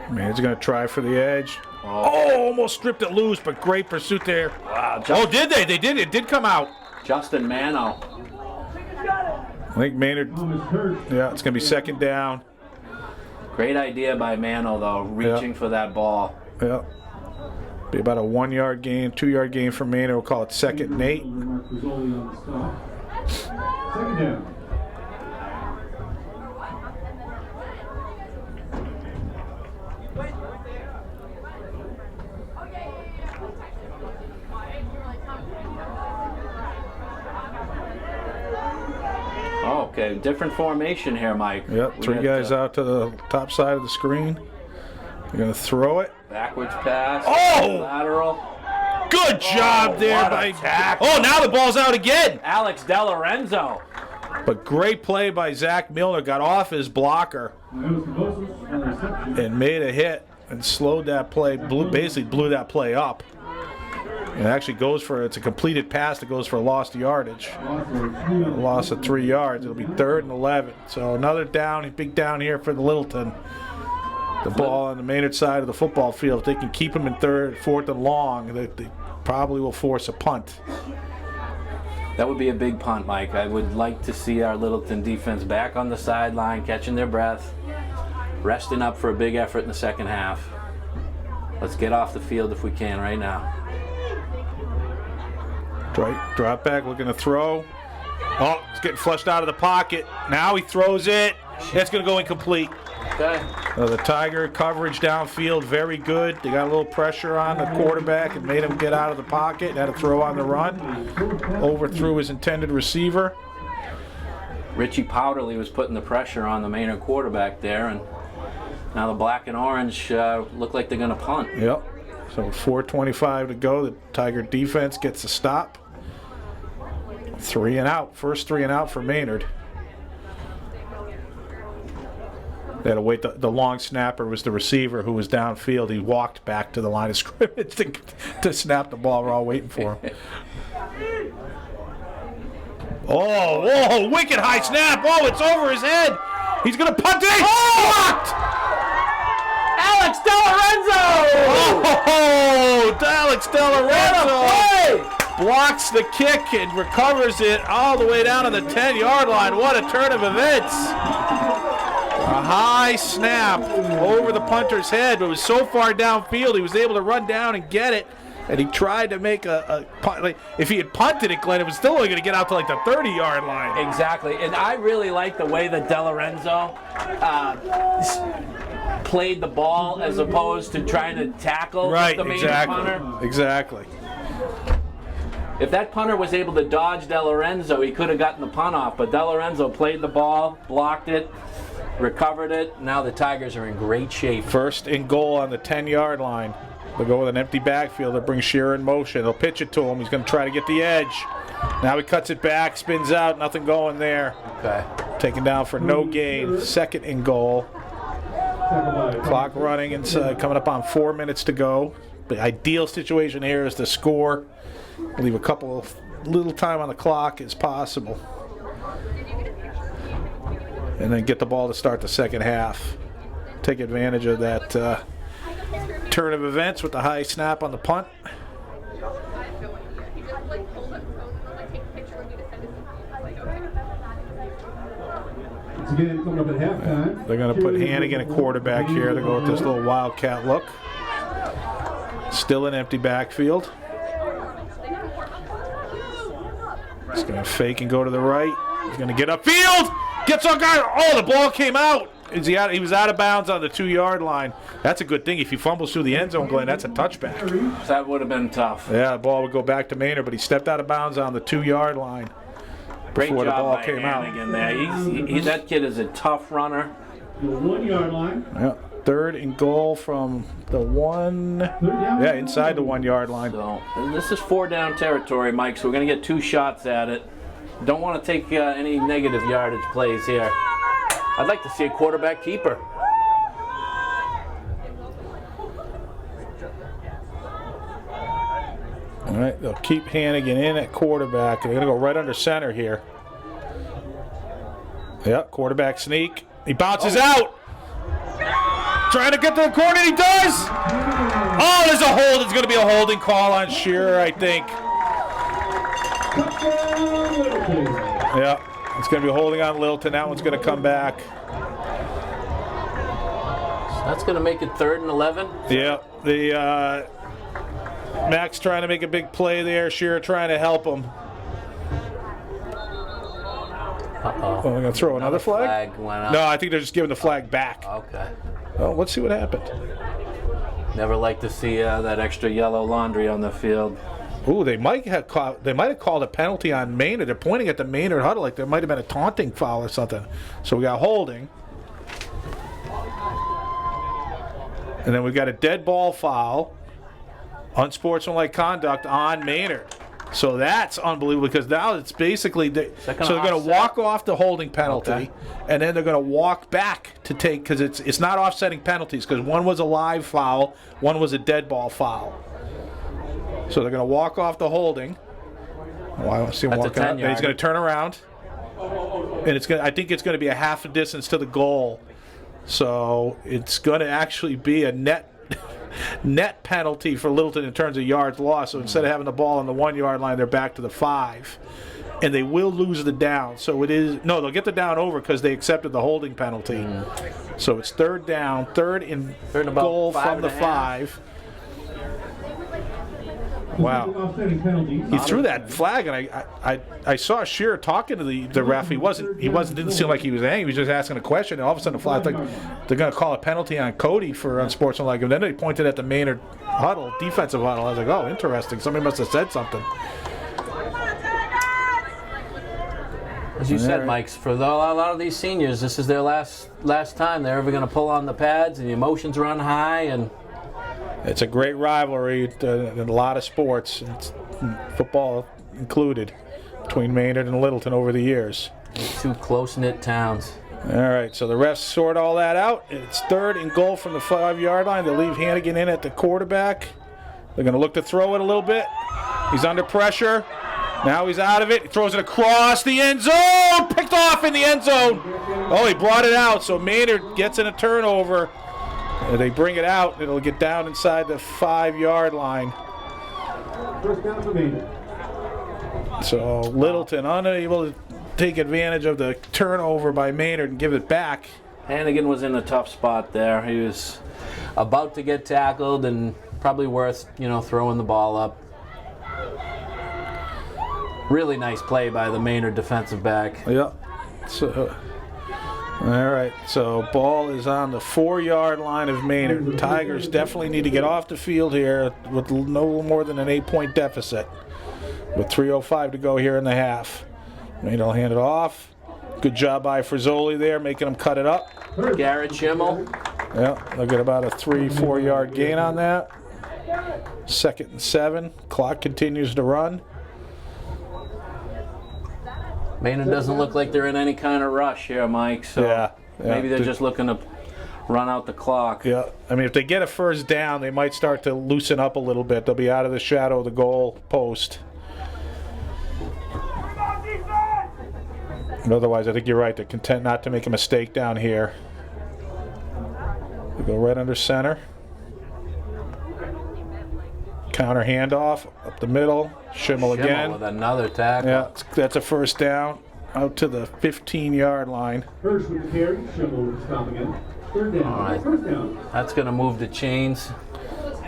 Man's going to try for the edge. Oh, almost stripped it loose, but great pursuit there. Wow, did they? They did. It did come out. Justin Mano. I think Maynard. Yeah, it's going to be second down. Great idea by Mano, though, reaching for that ball. Yeah. Be about a 1-yard gain, 2-yard gain for Maynard. We'll call it 2nd and 8. Second down. Okay, different formation here, Mike. Yep, We three got, guys out to the top side of the screen. They're going to throw it. Backwards pass. Oh! Lateral. Good job there what a by tackle. Oh, now the ball's out again. Alex DeLorenzo. But great play by Zach Milner. Got off his blocker and made a hit and slowed that play. Basically blew that play up. It actually goes for, it's a completed pass that goes for lost yardage. A loss of 3 yards. It'll be 3rd and 11. So another down, big down here for the Littleton. The ball on the Maynard side of the football field. If they can keep them in 3rd, 4th and long, they probably will force a punt. That would be a big punt, Mike. I would like to see our Littleton defense back on the sideline, catching their breath, resting up for a big effort in the second half. Let's get off the field if we can right now. Drop back, looking to throw. Oh, it's getting flushed out of the pocket. Now he throws it. It's going to go incomplete. Okay. The Tiger coverage downfield, very good. They got a little pressure on the quarterback and made him get out of the pocket. Had to throw on the run. Overthrew his intended receiver. Richie Powderly was putting the pressure on the Maynard quarterback there, and now the black and orange look like they're going to punt. Yep. So 4:25 to go. The Tiger defense gets a stop. 3 and out. First 3 and out for Maynard. They had to wait. The long snapper was the receiver who was downfield. He walked back to the line of scrimmage to snap the ball. We're all waiting for him. Oh, whoa, wicked high snap. Oh, it's over his head. He's going to punt it. Blocked. Alex DeLorenzo! Oh, Alex DeLorenzo blocks the kick and recovers it all the way down to the 10-yard line. What a turn of events. A high snap over the punter's head, but it was so far downfield he was able to run down and get it. And he tried to make a punt. Like, if he had punted it, Glenn, it was still only going to get out to like the 30-yard line. Exactly, and I really like the way that DeLorenzo played the ball as opposed to trying to tackle the main punter. Exactly. If that punter was able to dodge DeLorenzo, he could have gotten the punt off, but DeLorenzo played the ball, blocked it, recovered it. Now the Tigers are in great shape. 1st and goal on the 10-yard line. They'll go with an empty backfield. They'll bring Shearer in motion. They'll pitch it to him. He's going to try to get the edge. Now he cuts it back, spins out, nothing going there. Okay. Taken down for no gain. 2nd and goal. Clock running inside, coming up on 4 minutes to go. The ideal situation here is to score. Leave a couple of little time on the clock as possible. And then get the ball to start the second half. Take advantage of that turn of events with the high snap on the punt. Again, coming up at halftime. They're going to put Hannigan at quarterback here. They go with this little wildcat look. Still an empty backfield. He's going to fake and go to the right. He's going to get upfield. Gets on guard. Oh, the ball came out. He was out of bounds on the 2-yard line. That's a good thing. If he fumbles through the end zone, Glenn, that's a touchback. That would have been tough. Yeah, the ball would go back to Maynard, but he stepped out of bounds on the 2-yard line. Great before job the ball by came out. Hannigan there. That kid is a tough runner. The 1-yard line. Yeah, 3rd and goal from the 1. Yeah, inside the 1-yard line. So this is 4-down territory, Mike, so we're going to get 2 shots at it. Don't want to take any negative yardage plays here. I'd like to see a quarterback keeper. All right, they'll keep Hannigan in at quarterback. They're going to go right under center here. Yep, quarterback sneak. He bounces out. Trying to get to the corner, and he does. Oh, there's a hold. It's going to be a holding call on Shearer, I think. Yeah, it's going to be holding on Littleton. That one's going to come back. So that's going to make it 3rd and 11. Yeah, the Max trying to make a big play there. Shearer trying to help him. Uh-oh. Oh, they're going to throw another flag? Went up. No, I think they're just giving the flag back. Okay. Well, let's see what happened. Never like to see that extra yellow laundry on the field. Ooh, they might have called a penalty on Maynard. They're pointing at the Maynard huddle like there might have been a taunting foul or something. So we got holding. And then we got a dead ball foul. Unsportsmanlike conduct on Maynard. So that's unbelievable because now it's basically so they're going to walk off the holding penalty, and then they're going to walk back to take, because it's not offsetting penalties, because one was a live foul, one was a dead ball foul. So they're going to walk off the holding. Oh, I don't see him walking out. Then he's going to turn around, and I think it's going to be a half a distance to the goal. So it's going to actually be a net penalty for Littleton in terms of yards lost. So instead of having the ball on the 1 yard line, they're back to the 5, and they will lose the down. So they'll get the down over because they accepted the holding penalty. So it's third down, third and goal from the 5. Wow. He threw that flag, and I saw Shearer talking to the ref. He didn't seem like he was angry. He was just asking a question, and all of a sudden the flag, like they're going to call a penalty on Cody for unsportsmanlike. And then they pointed at the Maynard huddle, defensive huddle. I was like, oh, interesting. Somebody must have said something. As you said, Mike, for a lot of these seniors, this is their last time they're ever going to pull on the pads, and the emotions run high, and it's a great rivalry in a lot of sports, football included, between Maynard and Littleton over the years. Two close-knit towns. All right, so the refs sort all that out. It's third and goal from the 5 yard line. They leave Hannigan in at the quarterback. They're going to look to throw it a little bit. He's under pressure. Now he's out of it. He throws it across the end zone. Picked off in the end zone. Oh, he brought it out, so Maynard gets in a turnover. They bring it out. It'll get down inside the 5 yard line. First down for Maynard. So Littleton unable to take advantage of the turnover by Maynard and give it back. Hannigan was in a tough spot there. He was about to get tackled and probably worth, throwing the ball up. Really nice play by the Maynard defensive back. Yep. So, all right. So ball is on the 4 yard line of Maynard. The Tigers definitely need to get off the field here with no more than an 8-point deficit. With 3:05 to go here in the half. Maynard will hand it off. Good job by Frizzoli there, making him cut it up. Garrett Schimmel. Yeah, they'll get about a 3-4 yard gain on that. 2nd and 7. Clock continues to run. Maynard doesn't look like they're in any kind of rush here, Mike. So yeah. Maybe they're just looking to run out the clock. Yeah, I mean, if they get a first down, they might start to loosen up a little bit. They'll be out of the shadow of the goal post. And otherwise, I think you're right. They're content not to make a mistake down here. They go right under center. Counter handoff up the middle. Schimmel again. With another tackle. Yeah, that's a first down. Out to the 15 yard line. First with the carry. Schimmel with the stop again. Third down. All right. First down. That's going to move the chains.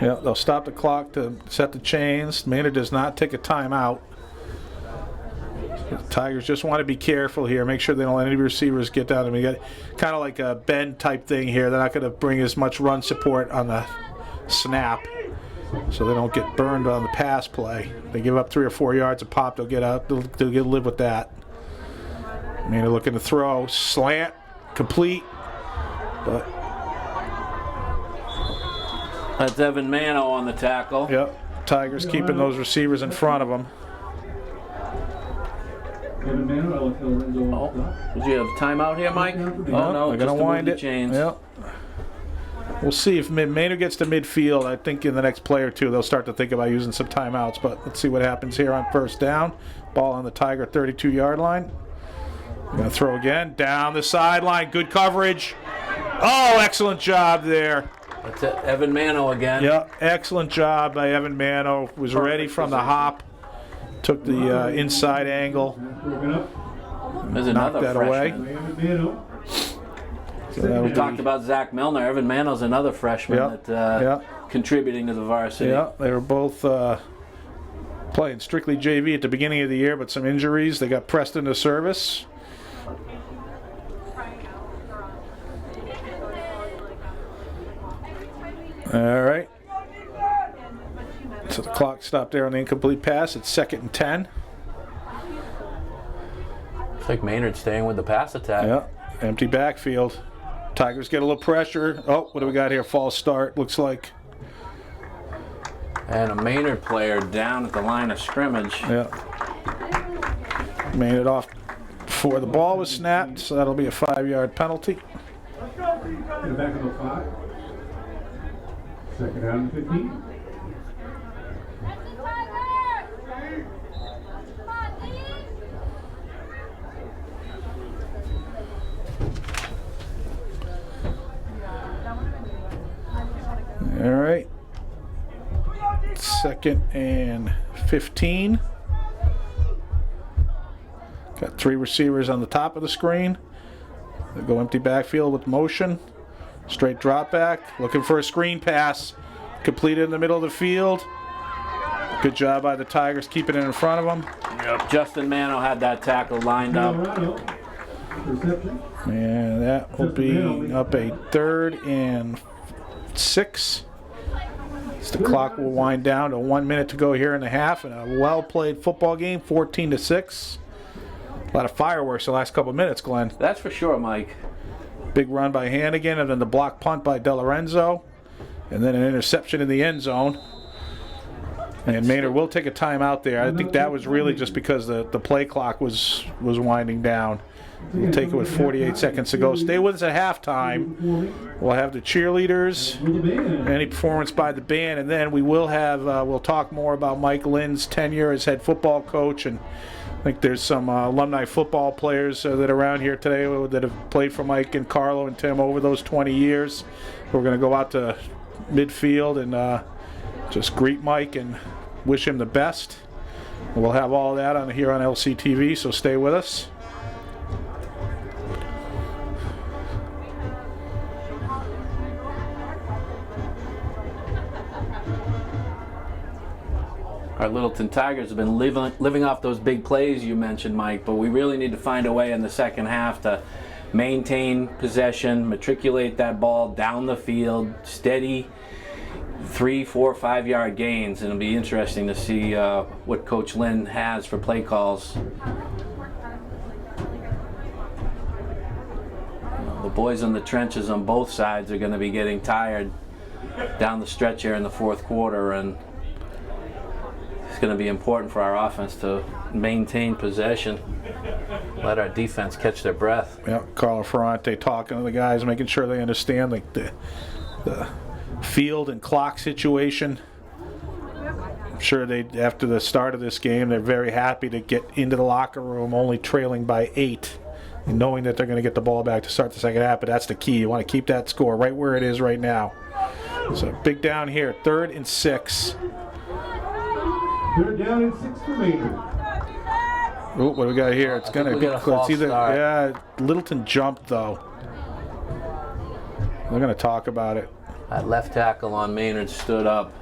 Yeah, they'll stop the clock to set the chains. Maynard does not take a timeout. The Tigers just want to be careful here. Make sure they don't let any receivers get down. I mean, kind of like a bend type thing here. They're not going to bring as much run support on the snap, so they don't get burned on the pass play. They give up 3 or 4 yards a pop. They'll get up. They'll live with that. I mean, they're looking to throw slant, complete, but that's Evan Mano on the tackle. Yep. Tigers keeping those receivers in front of them. Evan Maynard, Oh, did you have timeout here, Mike? Oh no, they're just going to wind the it. chains. Yep. We'll see if Maynard gets to midfield. I think in the next play or two they'll start to think about using some timeouts. But let's see what happens here on first down. Ball on the Tiger 32 yard line. Going to throw again down the sideline. Good coverage. Oh, excellent job there. That's it. Evan Mano again. Yeah, excellent job by Evan Mano. Was ready from the hop. Took the inside angle. There's knocked another that freshman. away. So We talked about Zach Milner. Evan Mano's another freshman contributing to the varsity. Yeah, they were both playing strictly JV at the beginning of the year, but some injuries. They got pressed into service. All right. So the clock stopped there on the incomplete pass. It's 2nd and 10. Looks like Maynard staying with the pass attack. Yeah, empty backfield. Tigers get a little pressure. Oh, what do we got here? False start, looks like. And a Maynard player down at the line of scrimmage. Yeah. Maynard off before the ball was snapped, so that'll be a 5-yard penalty. And back on the 5. 2nd down and 15. All right. 2nd and 15. Got 3 receivers on the top of the screen. They go empty backfield with motion. Straight drop back. Looking for a screen pass. Completed in the middle of the field. Good job by the Tigers keeping it in front of them. Yep. Justin Mano had that tackle lined up. Reception. And that will be up a 3rd and 6. So the clock will wind down to 1 minute to go here in the half, and a well-played football game, 14-6. A lot of fireworks the last couple of minutes, Glenn. That's for sure, Mike. Big run by Hannigan, and then the block punt by DeLorenzo, and then an interception in the end zone. And Maynard will take a timeout there. I think that was really just because the play clock was winding down. We'll take it with 48 seconds to go. Stay with us at halftime. We'll have the cheerleaders, any performance by the band, and then we will have, we'll talk more about Mike Lynn's tenure as head football coach. And I think there's some alumni football players that are around here today that have played for Mike and Carlo and Tim over those 20 years. We're going to go out to midfield and just greet Mike and wish him the best. We'll have all that on here on LCTV, so stay with us. Our Littleton Tigers have been living off those big plays you mentioned, Mike, but we really need to find a way in the second half to maintain possession, matriculate that ball down the field, steady 3, 4, 5-yard gains, and it'll be interesting to see what Coach Lynn has for play calls. The boys in the trenches on both sides are going to be getting tired down the stretch here in the 4th quarter, and it's going to be important for our offense to maintain possession, let our defense catch their breath. Yeah, Carlo Ferrante talking to the guys, making sure they understand like the field and clock situation. I'm sure they, after the start of this game, they're very happy to get into the locker room only trailing by 8 and knowing that they're going to get the ball back to start the second half, but that's the key. You want to keep that score right where it is right now. So big down here, 3rd and 6. 3rd down and 6 for Maynard. Oh, what do we got here? It's going to be close. Either, start. yeah, Littleton jumped though. We're going to talk about it. That left tackle on Maynard stood up.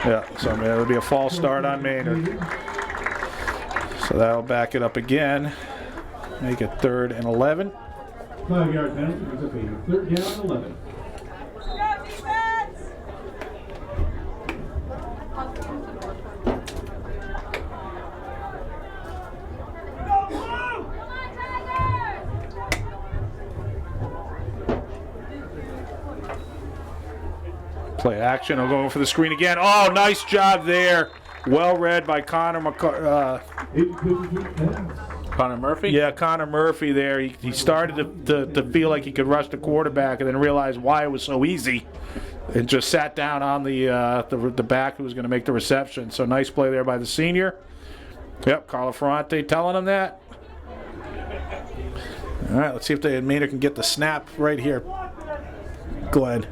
Yeah, so it'll be a false start on Maynard. So that'll back it up again. Make it 3rd and 11. 5-yard penalty brings up a 3rd down and 11. Play action. I'm going for the screen again. Oh, nice job there. Well read by Connor Connor Murphy? Yeah, Connor Murphy there. He started to feel like he could rush the quarterback and then realized why it was so easy and just sat down on the back who was going to make the reception. So nice play there by the senior. Yep, Carlo Ferrante telling him that. All right, let's see if Maynard can get the snap right here. Glenn.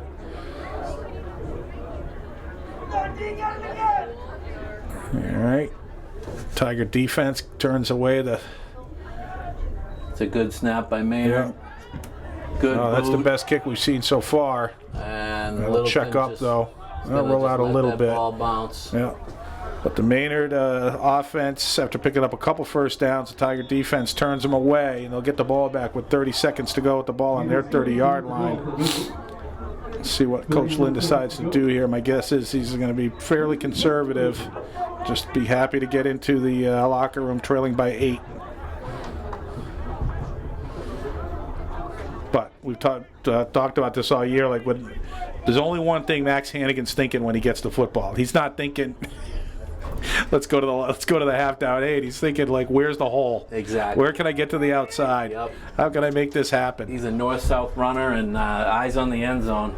All right. Tiger defense turns away the... It's a good snap by Maynard. Yeah. Good that's the boot. best kick we've seen so far. And It'll check up though. It'll roll out a little bit. Ball bounce. Yeah. But the Maynard offense, after picking up a couple first downs, the Tiger defense turns them away, and they'll get the ball back with 30 seconds to go with the ball on their 30-yard line. Let's see what Coach Lynn decides to do here. My guess is he's going to be fairly conservative. Just be happy to get into the locker room trailing by 8. But we've talked about this all year. Like, there's only one thing Max Hannigan's thinking when he gets the football. He's not thinking, let's go to the half down 8. He's thinking, like, where's the hole? Exactly. Where can I get to the outside? Yep. How can I make this happen? He's a north-south runner and eyes on the end zone.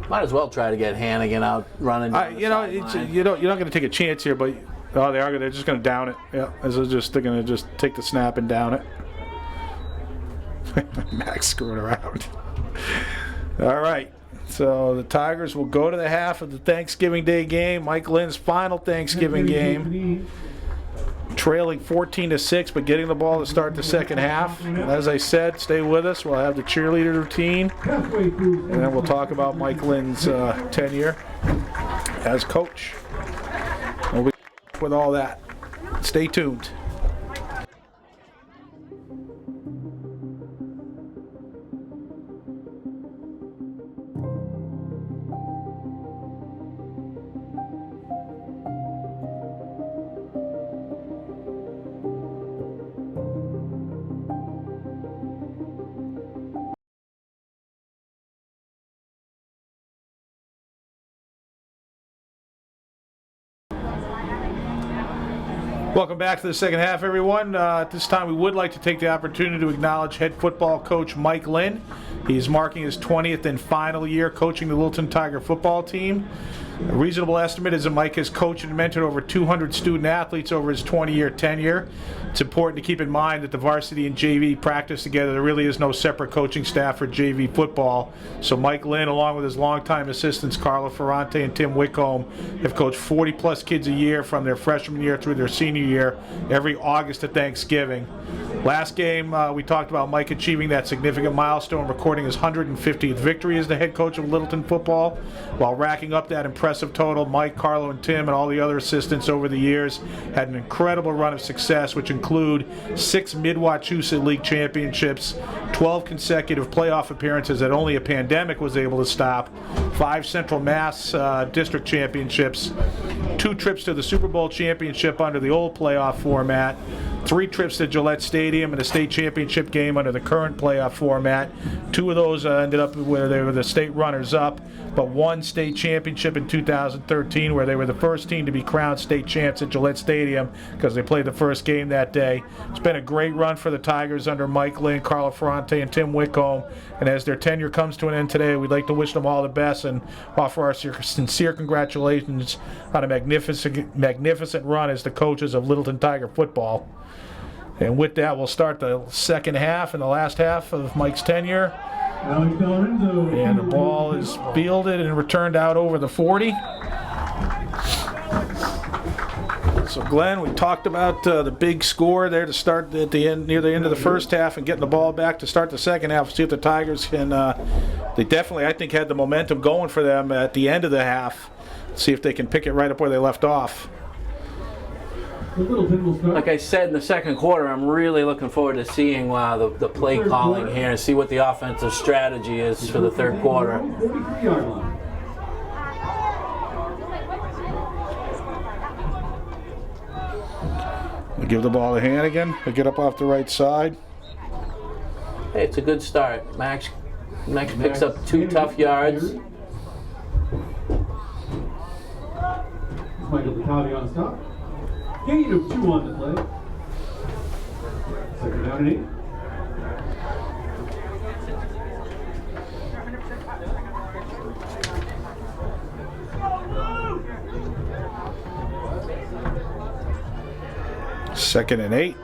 Might as well try to get Hannigan out running. You're not going to take a chance here, but they're just going to down it. Yeah, they're going to just take the snap and down it. Max screwing around. All right, so the Tigers will go to the half of the Thanksgiving Day game. Mike Lynn's final Thanksgiving game, trailing 14-6, but getting the ball to start the second half. And as I said, stay with us. We'll have the cheerleader routine, and then we'll talk about Mike Lynn's tenure as coach. We'll be with all that. Stay tuned. Welcome back to the second half, everyone. At this time, we would like to take the opportunity to acknowledge head football coach Mike Lynn. He's marking his 20th and final year coaching the Littleton Tiger football team. A reasonable estimate is that Mike has coached and mentored over 200 student athletes over his 20-year tenure. It's important to keep in mind that the varsity and JV practice together. There really is no separate coaching staff for JV football. So Mike Lynn, along with his longtime assistants Carla Ferrante and Tim Whitcomb, have coached 40-plus kids a year from their freshman year through their senior year, every August to Thanksgiving. Last game, we talked about Mike achieving that significant milestone, recording his 150th victory as the head coach of Littleton football. While racking up that impressive total, Mike, Carlo, and Tim, and all the other assistants over the years had an incredible run of success, which include 6 Mid-Wachusett League championships, 12 consecutive playoff appearances that only a pandemic was able to stop, 5 Central Mass district championships, 2 trips to the Super Bowl championship under the old playoff format, 3 trips to Gillette Stadium and a state championship game under the current playoff format. 2 of those ended up where they were the state runners-up, but 1 state championship in 2013 where they were the first team to be crowned state champs at Gillette Stadium because they played the first game that day. It's been a great run for the Tigers under Mike Lynn, Carla Ferrante, and Tim Whitcomb, and as their tenure comes to an end today, we'd like to wish them all the best and offer our sincere congratulations on a magnificent run as the coaches of Littleton Tiger football. And with that, we'll start the second half and the last half of Mike's tenure. And the ball is fielded and returned out over the 40. So Glenn, we talked about the big score there to start at the end, near the end of the first half, and getting the ball back to start the second half. See if the Tigers can. They definitely, I think, had the momentum going for them at the end of the half. See if they can pick it right up where they left off. Like I said in the second quarter, I'm really looking forward to seeing the play calling here and see what the offensive strategy is for the third quarter. They give the ball to Hannigan. They get up off the right side. Hey, it's a good start. Max picks up 2 tough yards. Michael DeCavi on stop. Gain of 2 on the play. Second down and 8. Second and 8.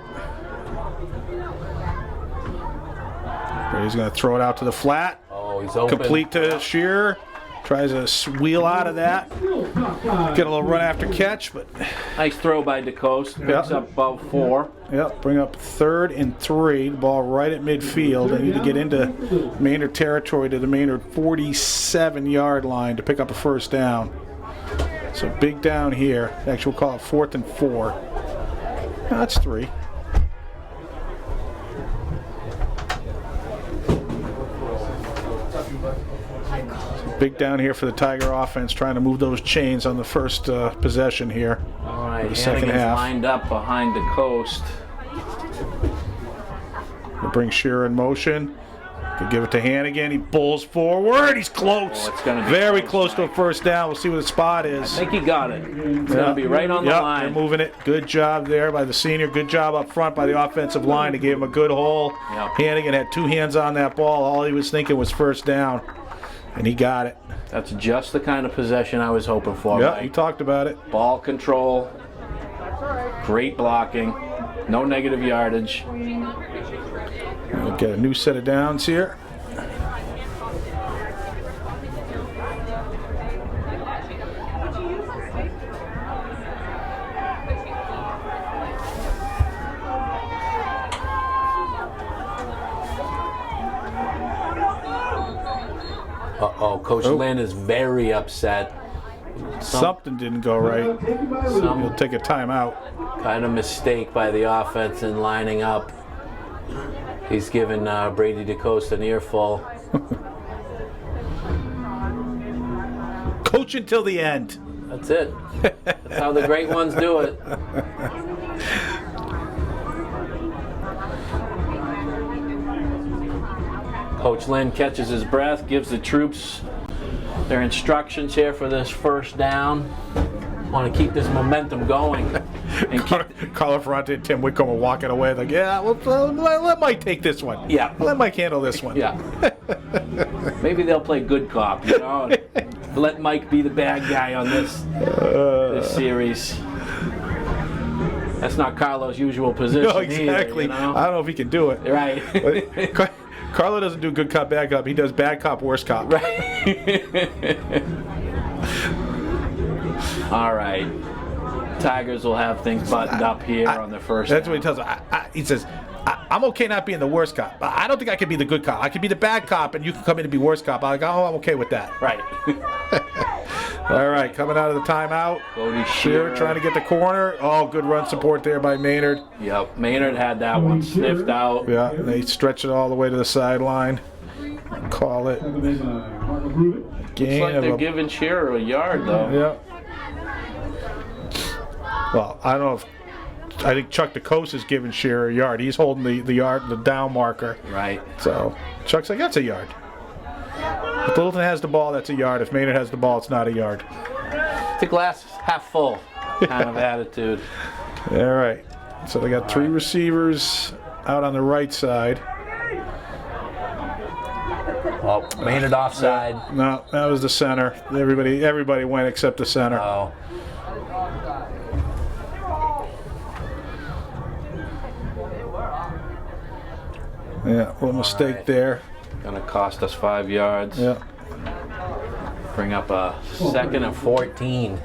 Brady's going to throw it out to the flat. Oh, he's open. Complete to Shearer. Tries to wheel out of that. Get a little run after catch, but Nice throw by DeCoste. Picks Yeah. up about 4. yep, bring up 3rd and 3. The ball right at midfield. They need to get into Maynard territory to the Maynard 47-yard line to pick up a first down. So big down here. Actually, we'll call it 4th and 4. No, that's 3. Big down here for the Tiger offense, trying to move those chains on the first possession here. All right, The second Hannigan's half. lined up behind DeCoste. They bring Shearer in motion. They give it to Hannigan. He pulls forward. He's close. Oh, it's gonna be very close, close to a first down. We'll see what the spot I is. think he got it. It's going to be right on the Yep, line. they're moving it. Good job there by the senior. Good job up front by the offensive line. They gave him a good hole. Yep. Hannigan had 2 hands on that ball. All he was thinking was first down, and he got it. That's just the kind of possession I was hoping for, Yeah, Mike. he talked about it. Ball control, great blocking, no negative yardage. We'll get a new set of downs here. Uh-oh, Coach Lynn is very upset. Something didn't go right. He'll Some take a timeout. kind of mistake by the offense in lining up. He's given Brady DeCoste an earful. Coach until the end. That's it. That's how the great ones do it. Coach Lynn catches his breath, gives the troops their instructions here for this first down. Want to keep this momentum going. And keep, Carlo Ferrante and Tim Whitcomb are walking away like, yeah, let Mike take this one. Yeah. Let Mike handle this one. yeah. Maybe they'll play good cop, you know, and let Mike be the bad guy on this series. That's not Carlo's usual position. No, exactly. Either, you know? I don't know if he can do it. Right. But Carlo doesn't do good cop, bad cop. He does bad cop, worst cop. All right. Tigers will have things buttoned up here on the first. That's what he tells us. He says, I'm okay not being the worst cop. I don't think I can be the good cop. I can be the bad cop, and you can come in and be worst cop. I'm like, oh, I'm okay with that. Right. All right, coming out of the timeout. Cody Shearer Shearer. trying to get the corner. Oh, good run support there by Maynard. Yep. Maynard had that one sniffed out. Yeah, and they stretch it all the way to the sideline. Call it. Looks Gain like of they're a, giving Shearer a yard, though. yeah. Well, I don't know if I think Chuck DeCoste is giving Shearer a yard. He's holding the yard, the down marker. Right. So Chuck's like, that's a yard. If Littleton has the ball, that's a yard. If Maynard has the ball, it's not a yard. The glass half full kind of attitude. All right. So they got 3 receivers out on the right side. Well, Maynard offside. No, that was the center. Everybody went except the center. Oh. Yeah, little mistake right. there. Gonna cost us 5 yards. Yeah. Bring up a 2nd and 14.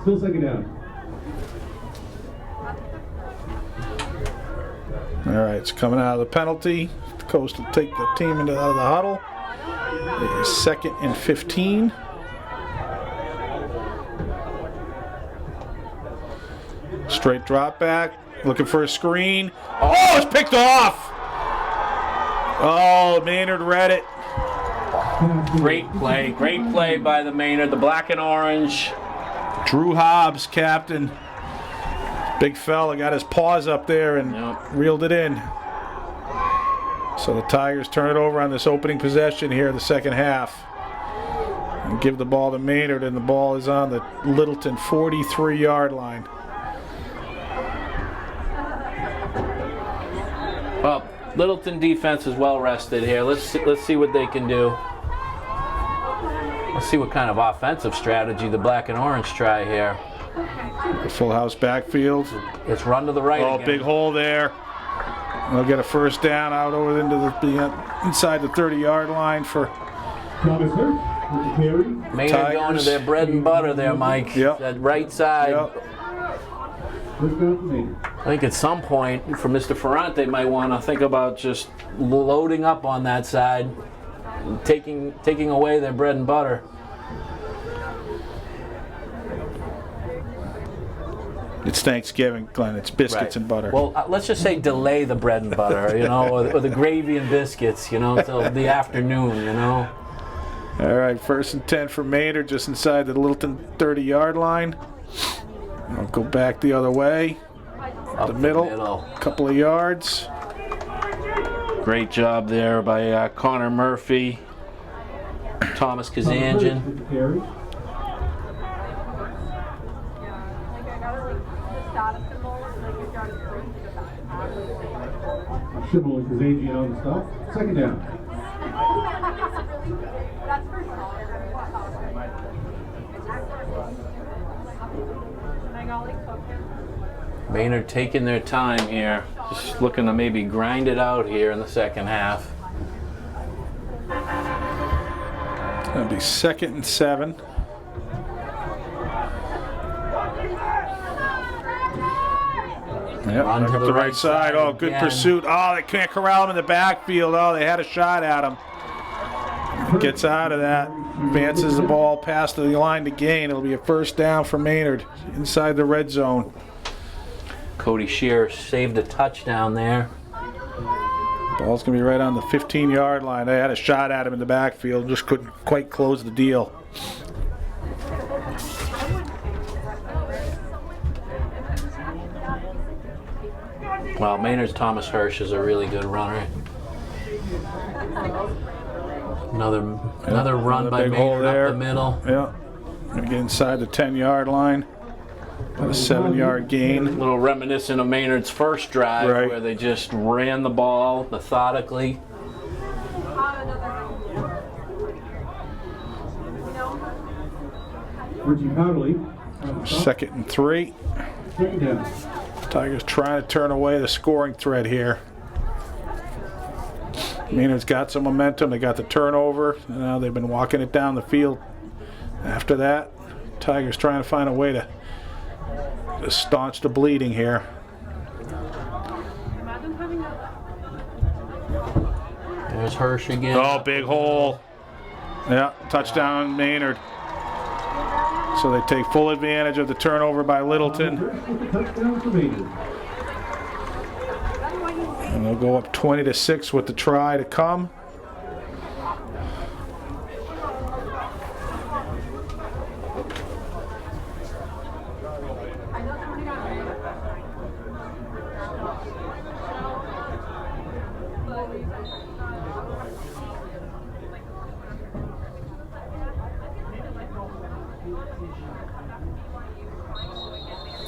Still second down. All right, it's coming out of the penalty. The Coast will take the team out of the huddle. It is 2nd and 15. Straight drop back, looking for a screen. Oh, it's picked off! Oh, Maynard read it. Great play by the Maynard, the black and orange. Drew Hobbs, captain. Big fella, got his paws up there and Yep. reeled it in. So the Tigers turn it over on this opening possession here in the second half. And give the ball to Maynard, and the ball is on the Littleton 43-yard line. Well, Littleton defense is well rested here. Let's see what they can do. Let's see what kind of offensive strategy the black and orange try here. The full house backfield. It's run to the right Oh, again. big hole there. They'll get a first down out over into the inside the 30-yard line for Thomas Hurst with the carry. Maynard going to their bread and butter there, Mike. Yep. That right side. Yep. First down for Maynard. I think at some point, for Mr. Ferrante, might want to think about just loading up on that side, taking away their bread and butter. It's Thanksgiving, Glenn. It's biscuits and butter. Well, let's just say delay the bread and butter, or the gravy and biscuits, until the afternoon, All right, 1st and 10 for Maynard, just inside the Littleton 30-yard line. I'll go back the other way. Up The middle. Couple of yards. Great job there by Connor Murphy, Thomas Thomas Hurst Kazanjian. with the carry. Symbol and Kazanjian on the stop. 2nd down. Maynard taking their time here, just looking to maybe grind it out here in the second half. That'll be 2nd and 7. Yep, Run back to up the the right right side. side Oh, good again. pursuit. Oh, they can't corral him in the backfield. Oh, they had a shot at him. Gets out of that. Advances the ball past the line to gain. It'll be a first down for Maynard inside the red zone. Cody Shear saved a touchdown there. Ball's going to be right on the 15-yard line. They had a shot at him in the backfield. Just couldn't quite close the deal. Well, Maynard's Thomas Hirsch is a really good runner. Another run Another by big hole Maynard there. up the middle. Yeah. Going to get inside the 10-yard line. About a 7-yard gain. A little reminiscent of Maynard's first drive, Right. where they just ran the ball methodically. Richie Powderly on the stop. 2nd and 3. 2nd down. Tigers trying to turn away the scoring threat here. Maynard's got some momentum. They got the turnover. Now they've been walking it down the field. After that, Tigers trying to find a way to staunch the bleeding here. There's Hirsch again. Oh, big hole. Yeah, touchdown Maynard. So they take full advantage of the turnover by Littleton. Hurst with the touchdown for Maynard. And they'll go up 20-6 with the try to come.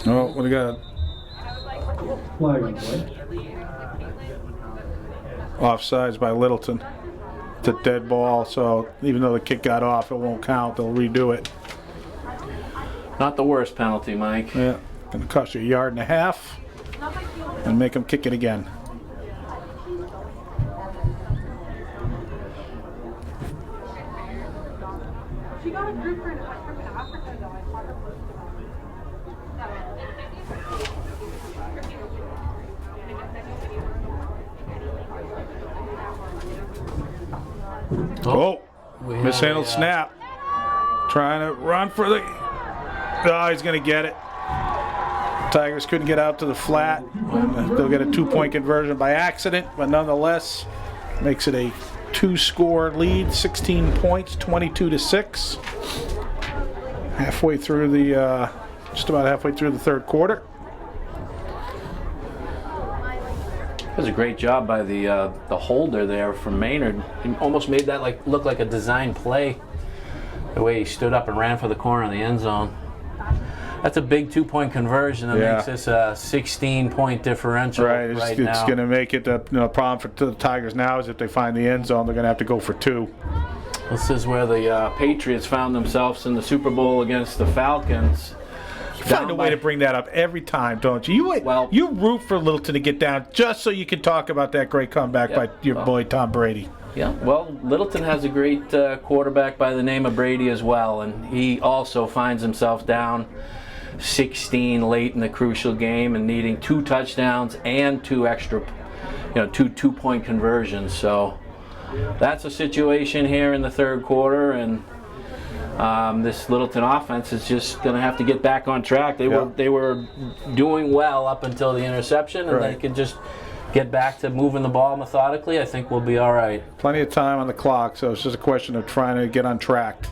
Oh, what do we got? Flag on play. Offsides by Littleton. It's a dead ball, so even though the kick got off, it won't count. They'll redo it. Not the worst penalty, Mike. Yeah, gonna cost you 1.5 yards and make them kick it again. She got a group from Africa though. I saw her post Oh, We had mishandled a, snap. Trying to run for the... Oh, he's gonna get it. Tigers couldn't get out to the flat. They'll get a 2-point conversion by accident, but nonetheless makes it a 2-score lead, 16 points, 22-6. Halfway through the, just about halfway through the third quarter. That was a great job by the holder there from Maynard. He almost made that look like a design play. The way he stood up and ran for the corner in the end zone. That's a big 2-point conversion that makes this a 16-point differential Right, now. it's going to make it a problem for the Tigers now is if they find the end zone, they're going to have to go for 2. This is where the Patriots found themselves in the Super Bowl against the Falcons. Find a way to bring that up every time, don't you? You root for Littleton to get down just so you can talk about that great comeback by your boy Tom Brady. Yeah, well, Littleton has a great quarterback by the name of Brady as well, and he also finds himself down 16 late in the crucial game and needing 2 touchdowns and 2 extra, two two-point conversions. So that's a situation here in the third quarter, and this Littleton offense is just going to have to get back on track. They were doing well up until the interception, and they could just get back to moving the ball methodically. I think we'll be all right. Plenty of time on the clock, so it's just a question of trying to get on track.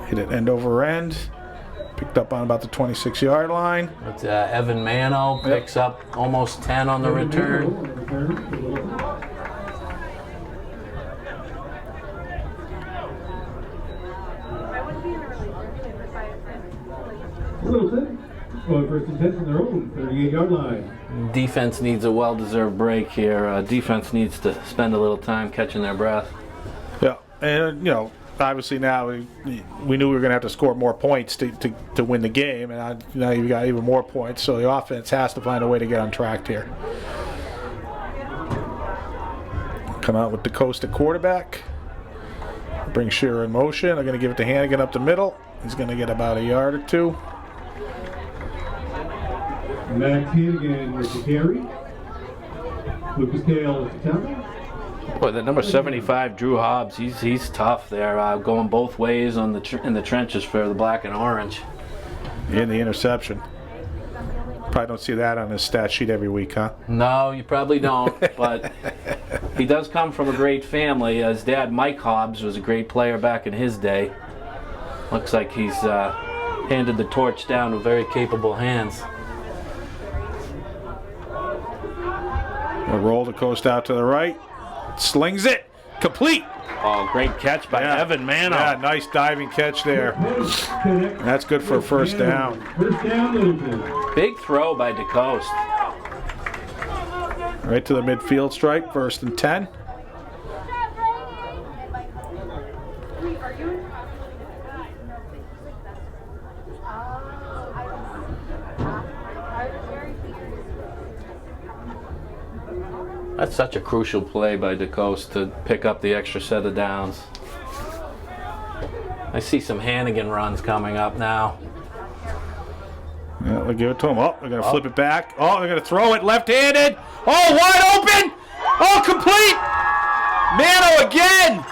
Hit it end over end. Picked up on about the 26-yard line. But, Evan Mano picks up almost 10 on the return. Littleton, going first and 10 from their own 38-yard line. Defense needs a well-deserved break here. Defense needs to spend a little time catching their breath. Yeah, and obviously now we knew we were going to have to score more points to win the game, and now you've got even more points. So the offense has to find a way to get on track here. Come out with DeCosta quarterback. Bring Shearer in motion. They're going to give it to Hannigan up the middle. He's going to get about a yard or 2. Max Hannigan with the carry. Lucas Kale with the tackle. Boy, the number 75, Drew Hobbs, he's tough there, going both ways in the trenches for the black and orange. And the interception. Probably don't see that on his stat sheet every week, huh? No, you probably don't, but he does come from a great family. His dad, Mike Hobbs, was a great player back in his day. Looks like he's handed the torch down to very capable hands. A roll to coast out to the right. Slings it. Complete. Oh, great catch by Evan Mano. Yeah, nice diving catch there. That's good for a first down. First down, Littleton. Big throw by DeCoste. Right to the midfield stripe, first and 10. That's such a crucial play by DeCoste to pick up the extra set of downs. I see some Hannigan runs coming up now. Yeah, they'll give it to him. Oh, they're going to flip it back. Oh, they're going to throw it left-handed. Oh, wide open. Oh, complete. Mano again.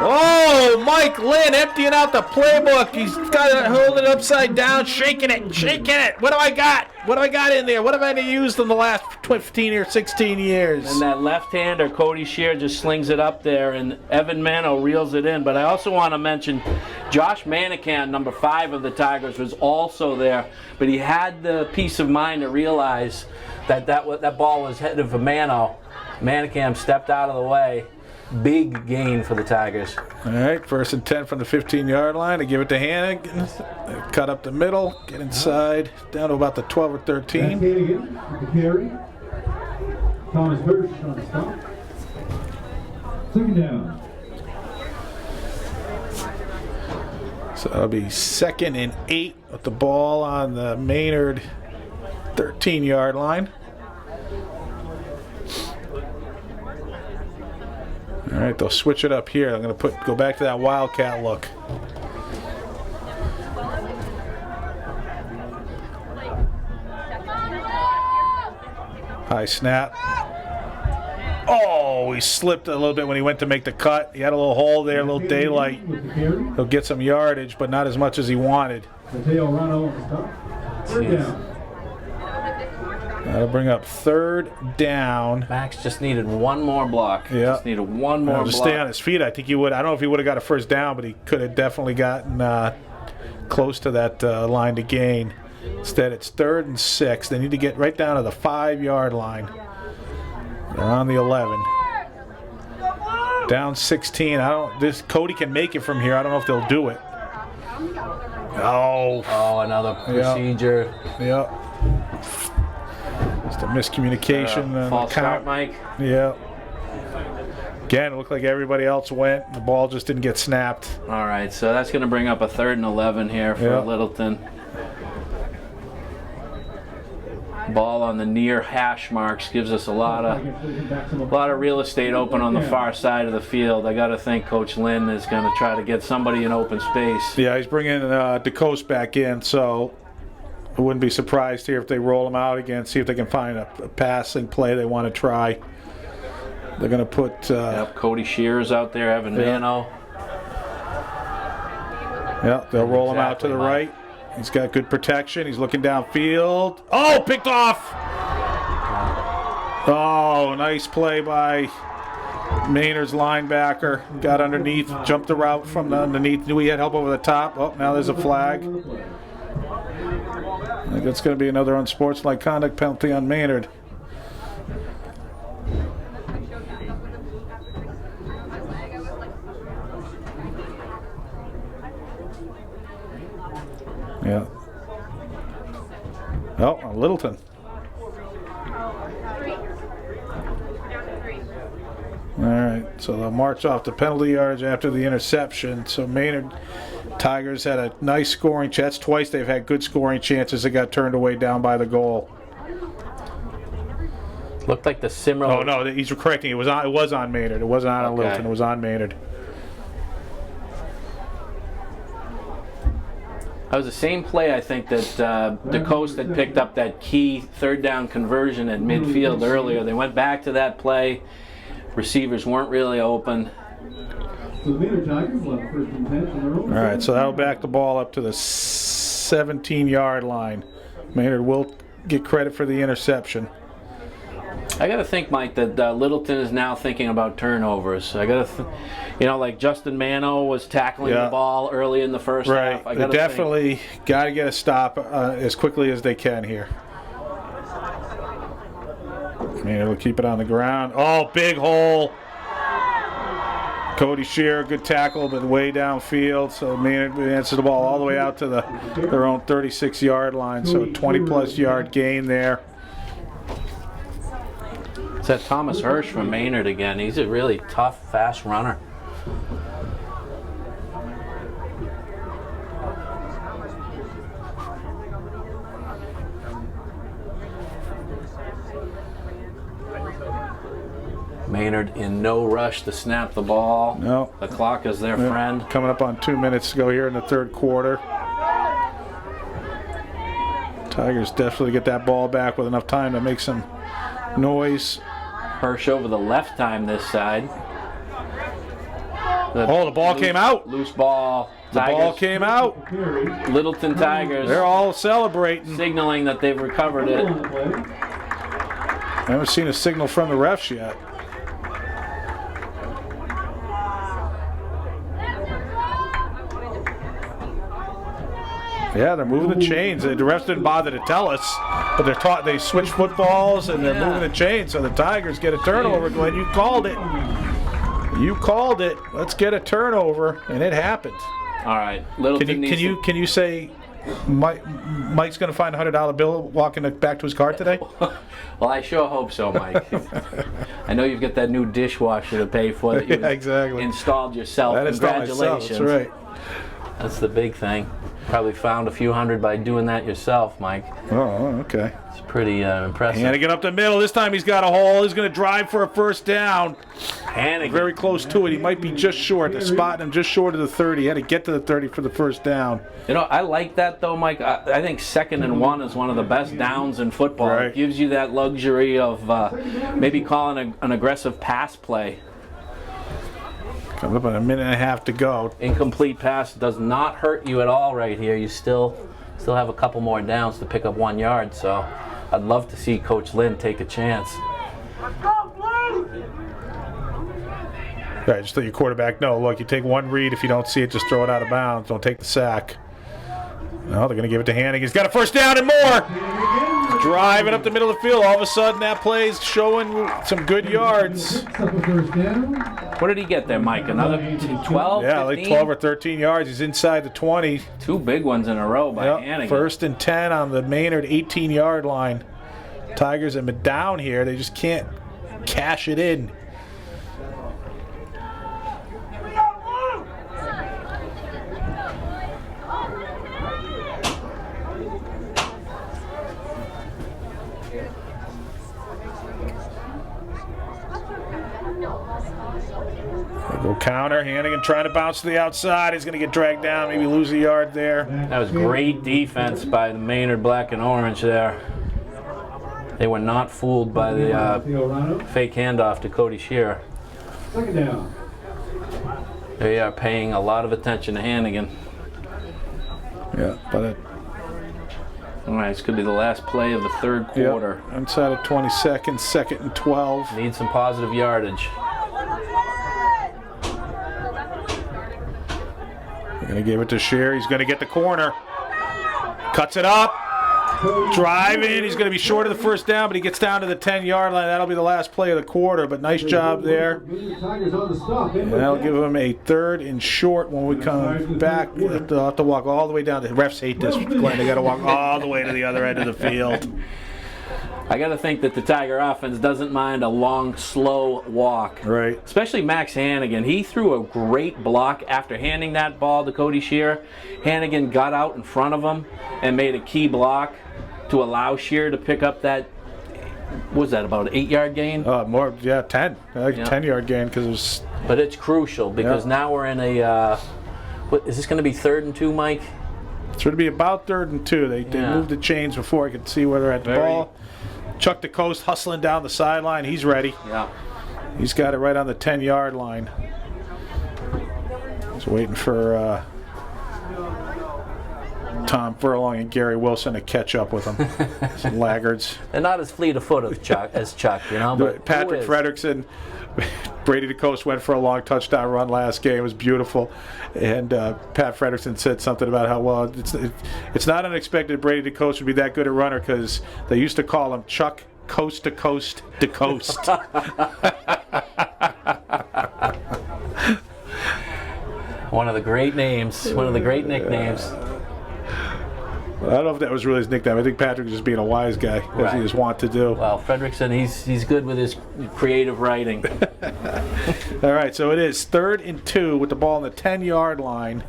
Oh, Mike Lynn emptying out the playbook. He's got it, holding it upside down, shaking it. What do I got? What do I got in there? What have I used in the last 15 or 16 years? And that left-hander, Cody Shear, just slings it up there, and Evan Mano reels it in. But I also want to mention Josh Manican, number 5 of the Tigers, was also there. But he had the peace of mind to realize that that ball was headed for Mano. Manican stepped out of the way. Big gain for the Tigers. All right, first and 10 from the 15-yard line. They give it to Hannigan. They cut up the middle, get inside, down to about the 12 or 13. Hannigan with the carry. Thomas Hirsch on the stop. Second down. So that'll be 2nd and 8 with the ball on the Maynard 13-yard line. All right, they'll switch it up here. I'm going to go back to that Wildcat look. High snap. Oh, he slipped a little bit when he went to make the cut. He had a little hole there, a little daylight. He'll get some yardage, but not as much as he wanted. Mateo Rano on the stop. Third down. That'll bring up 3rd down. Max just needed one more block. Yeah. Just needed one more block. To stay on his feet, I think he would. I don't know if he would have got a first down, but he could have definitely gotten close to that line to gain. Instead, it's 3rd and 6. They need to get right down to the 5-yard line. They're on the 11. Down 16. Cody can make it from here. I don't know if they'll do it. Oh, another procedure. Yep. Just a miscommunication. False start, Mike. Yeah. Again, it looked like everybody else went. The ball just didn't get snapped. All right, so that's going to bring up a 3rd and 11 here for Littleton. Ball on the near hash marks gives us a lot of real estate open on the far side of the field. I got to think Coach Lynn is going to try to get somebody in open space. Yeah, he's bringing DeCoste back in, so I wouldn't be surprised here if they roll him out again, see if they can find a passing play they want to try. They're going to put... Cody Shear's out there, Evan Mano. Yeah, they'll roll him out to the right. He's got good protection. He's looking downfield. Oh, picked off! Oh, nice play by Maynard's linebacker. Got underneath, jumped the route from the underneath. Knew he had help over the top. Oh, now there's a flag. I think that's going to be another unsportsmanlike conduct penalty on Maynard. Yeah. Oh, Littleton. All right, so they'll march off the penalty yards after the interception. So Maynard Tigers had a nice scoring chance. Twice they've had good scoring chances that got turned away down by the goal. Looked like the similar. Oh no, he's correcting. It was on Maynard. It wasn't on Littleton. It was on Maynard. That was the same play, I think, that DeCoste had picked up that key 3rd down conversion at midfield earlier. They went back to that play. Receivers weren't really open. So the Maynard Tigers left 1st and 10 from their own. All right, so that'll back the ball up to the 17-yard line. Maynard will get credit for the interception. I got to think, Mike, that Littleton is now thinking about turnovers. I got to, like Justin Mano was tackling the ball early in the first half. Right, they definitely got to get a stop as quickly as they can here. Maynard will keep it on the ground. Oh, big hole. Cody Shear, good tackle, but way downfield. So Maynard answers the ball all the way out to their own 36-yard line. So 20-plus yard gain there. It's that Thomas Hirsch from Maynard again. He's a really tough, fast runner. Maynard in no rush to snap the ball. No. The clock is their friend. Coming up on 2 minutes to go here in the 3rd quarter. Tigers definitely get that ball back with enough time to make some noise. Hirsch over the left time this side. The ball came out. Loose ball. The ball came out. Littleton Tigers. They're all celebrating. Signaling that they've recovered it. I haven't seen a signal from the refs yet. Yeah, they're moving the chains. The refs didn't bother to tell us, but they switched footballs and they're moving the chains. So the Tigers get a turnover. Glenn, you called it. You called it. Let's get a turnover, and it happened. All right, Littleton. Can you say Mike's going to find a $100 bill walking back to his car today? Well, I sure hope so, Mike. I know you've got that new dishwasher to pay for that you installed yourself. Congratulations. That's right. That's the big thing. Probably found a few hundred by doing that yourself, Mike. Oh, okay. It's pretty impressive. Hannigan up the middle. This time he's got a hole. He's going to drive for a 1st down. Hannigan. Very close to it. He might be just short. They're spotting him just short of the 30. He had to get to the 30 for the 1st down. I like that, though, Mike. I think 2nd and 1 is one of the best downs in football. Right. It gives you that luxury of maybe calling an aggressive pass play. Coming up on a minute and a half to go. Incomplete pass does not hurt you at all right here. You still have a couple more downs to pick up 1 yard. So I'd love to see Coach Lynn take a chance. Right, just let your quarterback know, look, you take one read. If you don't see it, just throw it out of bounds. Don't take the sack. No, they're going to give it to Hannigan. He's got a 1st down and more. Driving up the middle of the field. All of a sudden, that play's showing some good yards. What did he get there, Mike? Another 12? Yeah, 15? like 12 or 13 yards. He's inside the 20. 2 big ones in a row by Hannigan. 1st and 10 on the Maynard 18-yard line. Tigers have been down here. They just can't cash it in. Counter, Hannigan trying to bounce to the outside. He's going to get dragged down, maybe lose a yard there. That was great defense by the Maynard black and orange there. They were not fooled by the fake handoff to Cody Shearer. Second down. They are paying a lot of attention to Hannigan. Yeah, but All right, this could be the last play of the third quarter. Yep, inside of 20 seconds, 2nd and 12. Need some positive yardage. They're going to give it to Shearer. He's going to get the corner. Cuts it up. Driving. He's going to be short of the first down, but he gets down to the 10-yard line. That'll be the last play of the quarter, but nice job there. And that'll give him a 3rd and short when we come back. They'll have to walk all the way down. The refs hate this, Glenn. They got to walk all the way to the other end of the field. I got to think that the Tiger offense doesn't mind a long, slow walk. Right. Especially Max Hannigan. He threw a great block after handing that ball to Cody Shearer. Hannigan got out in front of him and made a key block to allow Shearer to pick up that, what was that, about an 8-yard gain? 10. 10-yard gain because it was. But it's crucial because now we're in a, what, is this going to be 3rd and 2, Mike? It's going to be about 3rd and 2. They moved the chains before I could see where they're at the ball. Chuck the coast hustling down the sideline. He's ready. Yeah. He's got it right on the 10-yard line. He's waiting for Tom Furlong and Gary Wilson to catch up with him. Some laggards. They're not as fleet of foot as Chuck, you know. But Patrick Frederickson, Brady DeCoste went for a long touchdown run last game. It was beautiful. And Pat Frederickson said something about how, well, it's not unexpected Brady DeCoste would be that good a runner because they used to call him Chuck Coast to Coast to Coast. One of the great names, one of the great nicknames. I don't know if that was really his nickname. I think Patrick was just being a wise guy, as he is wont to do. Well, Frederickson, he's good with his creative writing. All right, so it is 3rd and 2 with the ball on the 10-yard line.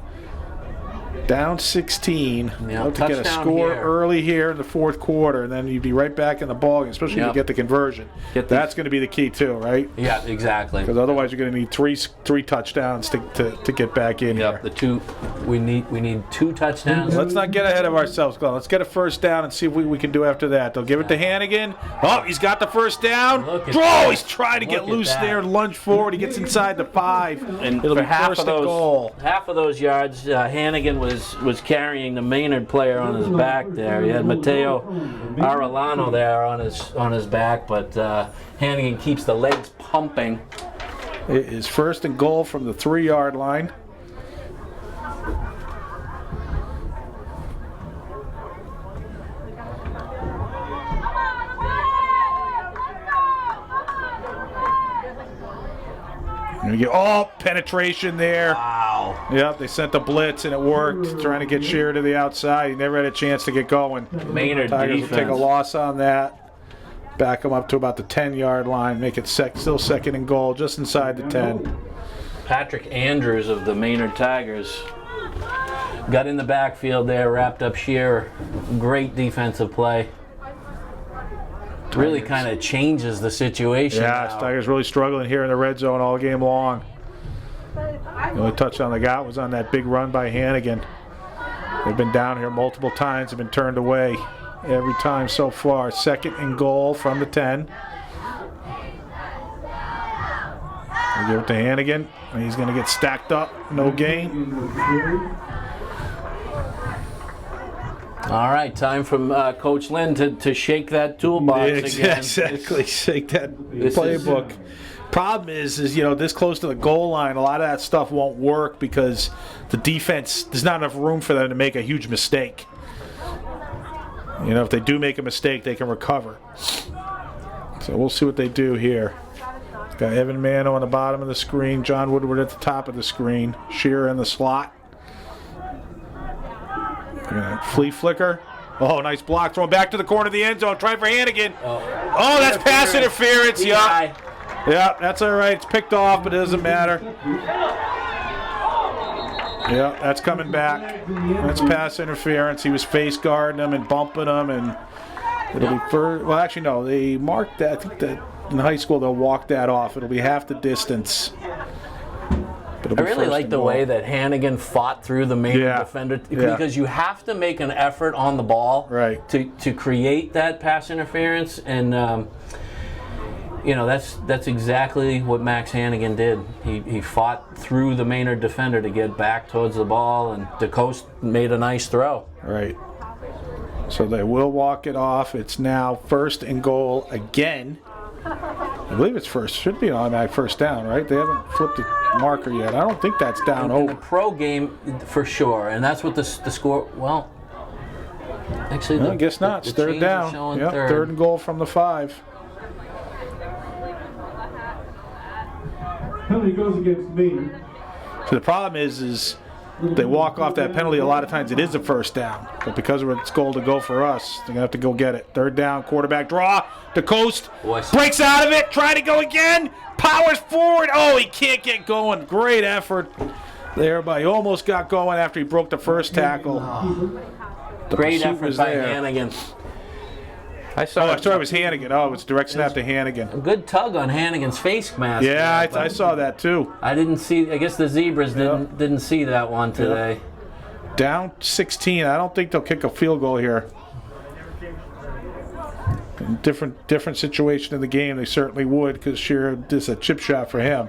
Down 16. Hope to get a score early here in the 4th quarter, and then you'd be right back in the ball game, especially if you get the conversion. That's going to be the key too, right? Yeah, exactly. Because otherwise you're going to need three touchdowns to get back in here. The 2. We need 2 touchdowns. Let's not get ahead of ourselves, Glenn. Let's get a first down and see what we can do after that. They'll give it to Hannigan. Oh, he's got the first down. He's trying to get loose there, lunge forward. He gets inside the 5. And it'll for be first and goal. Half of those yards, Hannigan was carrying the Maynard player on his back there. He had Mateo Arellano there on his back, but Hannigan keeps the legs pumping. It is 1st and goal from the 3-yard line. Penetration there. Wow. Yep, they sent the blitz and it worked. Trying to get Shearer to the outside. He never had a chance to get going. Maynard Tigers defense. will take a loss on that. Back them up to about the 10-yard line. Make it still 2nd and goal, just inside the 10. Patrick Andrews of the Maynard Tigers got in the backfield there, wrapped up Shearer. Great defensive play. Really kind of changes the situation. Yeah, Tigers really struggling here in the red zone all game long. The only touchdown they got was on that big run by Hannigan. They've been down here multiple times, have been turned away every time so far. 2nd and goal from the 10. They give it to Hannigan, and he's going to get stacked up. No gain. All right, time from Coach Lynn to shake that toolbox again. Exactly, shake that playbook. Problem is this close to the goal line, a lot of that stuff won't work because the defense, there's not enough room for them to make a huge mistake. If they do make a mistake, they can recover. So we'll see what they do here. It's got Evan Mano on the bottom of the screen, John Woodward at the top of the screen, Shearer in the slot. Flea flicker. Oh, nice block. Throw him back to the corner of the end zone. Try for Hannigan. Oh, that's pass interference. Yeah, that's all right. It's picked off, but it doesn't matter. Yeah, that's coming back. That's pass interference. He was face guarding him and bumping him, and it'll be first. Well, actually, no. They marked that. I think that in high school they'll walk that off. It'll be half the distance. it'll I be really first like and the goal. way that Hannigan fought through the Maynard Yeah. defender Yeah. because you have to make an effort on the ball Right. to create that pass interference, and that's exactly what Max Hannigan did. He fought through the Maynard defender to get back towards the ball, and DeCoste made a nice throw. Right. So they will walk it off. It's now first and goal again. I believe it's first. Should be an automatic first down, right? They haven't flipped the marker yet. I don't think that's down In the over. pro game, for sure, and that's what the score. Well, actually, I guess not. It's the third change is down. showing Yep, third and goal from the 5. Penalty goes against Maynard. So the problem is they walk off that penalty. A lot of times it is a first down, but because of its goal to go for us, they're gonna have to go get it. Third down, quarterback draw. DeCoste breaks out of it, trying to go again. Powers forward. Oh, he can't get going. Great effort there, but he almost got going after he broke the first tackle. The Great pursuit effort was by there. Hannigan. Oh, I thought it was Hannigan. Oh, it was direct snap to Hannigan. A good tug on Hannigan's face mask. Yeah, there, I saw that too. I didn't see. I guess the Zebras didn't see that one today. Down 16. I don't think they'll kick a field goal here. In different situation in the game, they certainly would, because Shearer did a chip shot for him.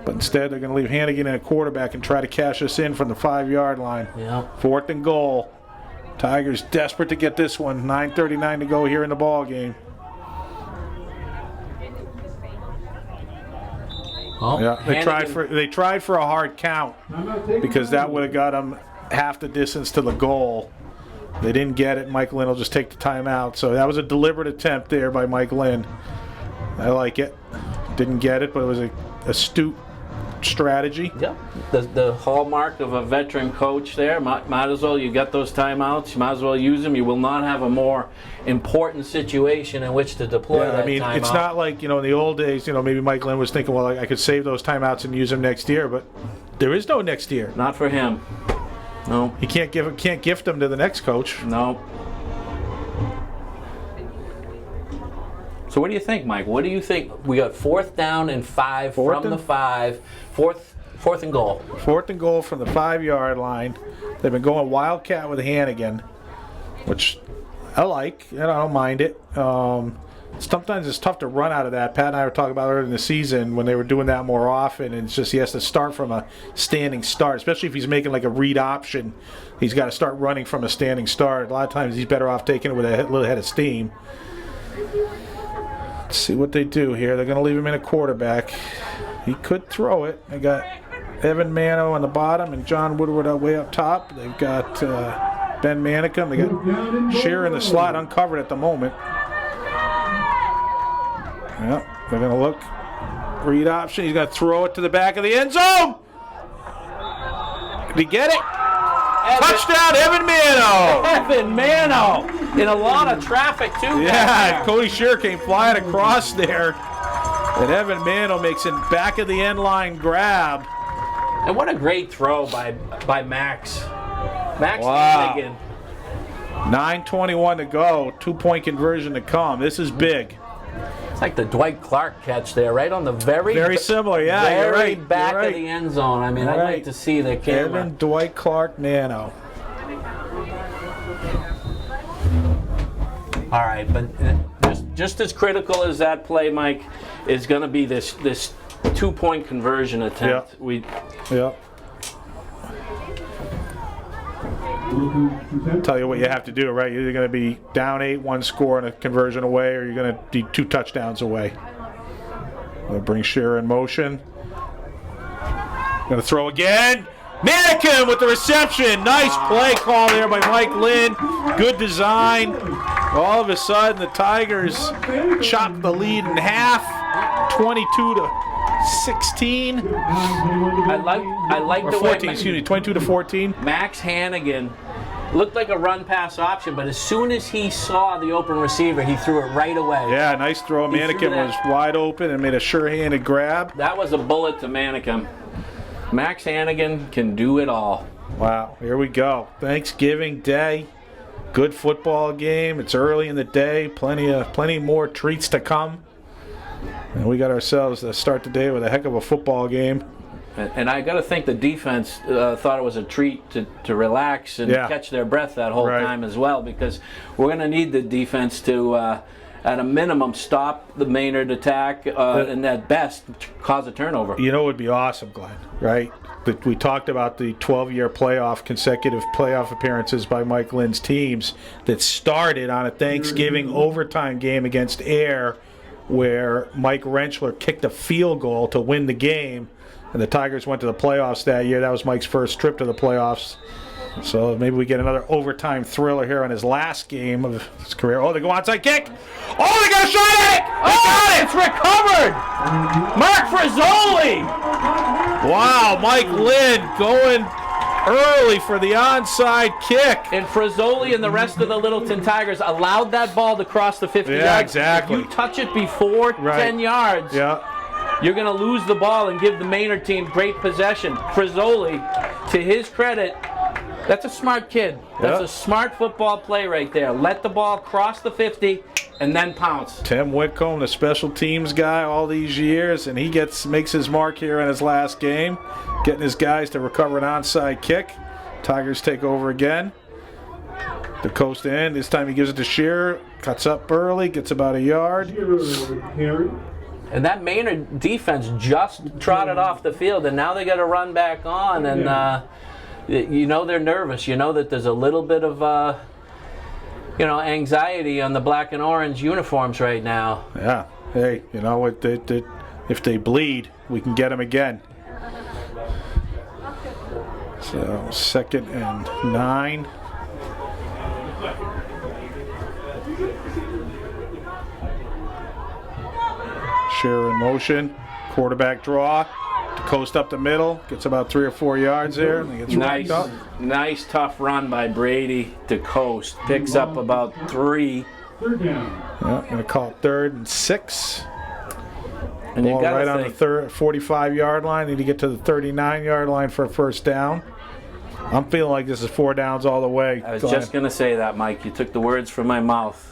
But instead, they're going to leave Hannigan in a quarterback and try to cash us in from the 5-yard line. Yeah. Fourth and goal. Tigers desperate to get this one. 9:39 to go here in the ball game. Well, Yeah, they Hannigan- tried for a hard count because that would have got them half the distance to the goal. They didn't get it. Mike Lynn will just take the timeout. So that was a deliberate attempt there by Mike Lynn. I like it. Didn't get it, but it was a astute strategy. Yep. The hallmark of a veteran coach there. Might as well, you got those timeouts, you might as well use them. You will not have a more important situation in which to deploy Yeah, that I mean, timeout. it's not like, in the old days, maybe Mike Lynn was thinking, well, I could save those timeouts and use them next year, but there is no next year. Not for him. No. He can't gift them to the next coach. No. So what do you think, Mike? What do you think? We got 4th down and 5 Fourth from and- the 5. Fourth and goal. Fourth and goal from the 5-yard line. They've been going wildcat with Hannigan, which I like. I don't mind it. Sometimes it's tough to run out of that. Pat and I were talking about earlier in the season when they were doing that more often, and it's just he has to start from a standing start, especially if he's making like a read option. He's got to start running from a standing start. A lot of times he's better off taking it with a little head of steam. Let's see what they do here. They're going to leave him in a quarterback. He could throw it. They got Evan Mano on the bottom and John Woodward way up top. They've got Ben Manicum. They got Shearer in the slot uncovered at the moment. Yep, they're going to look. Read option. He's going to throw it to the back of the end zone. Did he get it? Touchdown, Evan Mano. Evan Mano in a lot of traffic too. Yeah, Cody Shearer came flying across there. And Evan Mano makes a back of the end line grab. And what a great throw by Max. Max Wow. Hannigan. 9:21 to go. 2-point conversion to come. This is big. It's like the Dwight Clark catch there, right on the Very similar, yeah, you're very right, back you're of right. the end zone. I mean, You're I'd right. like to see the camera. Evan Dwight Clark Mano. All right, but just as critical as that play, Mike, is going to be this 2-point conversion attempt. Yeah. Yep. Tell you what you have to do, right? You're either going to be down 8, 1 score and a conversion away, or you're going to be 2 touchdowns away. We'll bring Shearer in motion. Going to throw again. Manicum with the reception. Nice play call there by Mike Lynn. Good design. All of a sudden, the Tigers chopped the lead in half, 22-16. I like Or the 14, way excuse me, 22-14. Max Hannigan looked like a run-pass option, but as soon as he saw the open receiver, he threw it right away. Yeah, nice throw. He threw Manicum that. was wide open and made a sure-handed grab. That was a bullet to Manicum. Max Hannigan can do it all. Wow, here we go. Thanksgiving Day. Good football game. It's early in the day. Plenty more treats to come. And we got ourselves to start the day with a heck of a football game. And I got to think the defense thought it was a treat to relax and catch their breath that whole time as well, because we're going to need the defense to, at a minimum, stop the Maynard attack and at best cause a turnover. You know, it would be awesome, Glenn, right? That we talked about the 12-year consecutive playoff appearances by Mike Lynn's teams that started on a Thanksgiving overtime game against Air, where Mike Rentschler kicked a field goal to win the game, and the Tigers went to the playoffs that year. That was Mike's first trip to the playoffs. So maybe we get another overtime thriller here on his last game of his career. Oh, they go onside kick. Oh, they got a shot at it. Oh, it's recovered. Mark Frazzoli. Wow, Mike Lynn going early for the onside kick. And Frazzoli and the rest of the Littleton Tigers allowed that ball to cross the 50 yards. Yeah, exactly. If you touch it before 10 yards, you're going to lose the ball and give the Maynard team great possession. Frazzoli, to his credit, that's a smart kid. That's a smart football play right there. Let the ball cross the 50 and then pounce. Tim Whitcomb, the special teams guy all these years, and he makes his mark here in his last game, getting his guys to recover an onside kick. Tigers take over again. The coast end. This time he gives it to Shearer. Cuts up early, gets about a yard. And that Maynard defense just trotted off the field, and now they got to run back on. And you know they're nervous. You know that there's a little bit of anxiety on the black and orange uniforms right now. Yeah. Hey, you know what? If they bleed, we can get them again. So 2nd and 9. Shearer in motion. Quarterback draw. Coast up the middle. Gets about 3 or 4 yards there. And he gets racked up. Nice tough run by Brady to coast. Picks up about 3. Third down. Yeah, going to call it 3rd and 6. And Ball right on the 45-yard line. Need to get to the 39-yard line for a first down. I'm feeling like this is 4 downs all the way. I was just going to say that, Mike. You took the words from my mouth.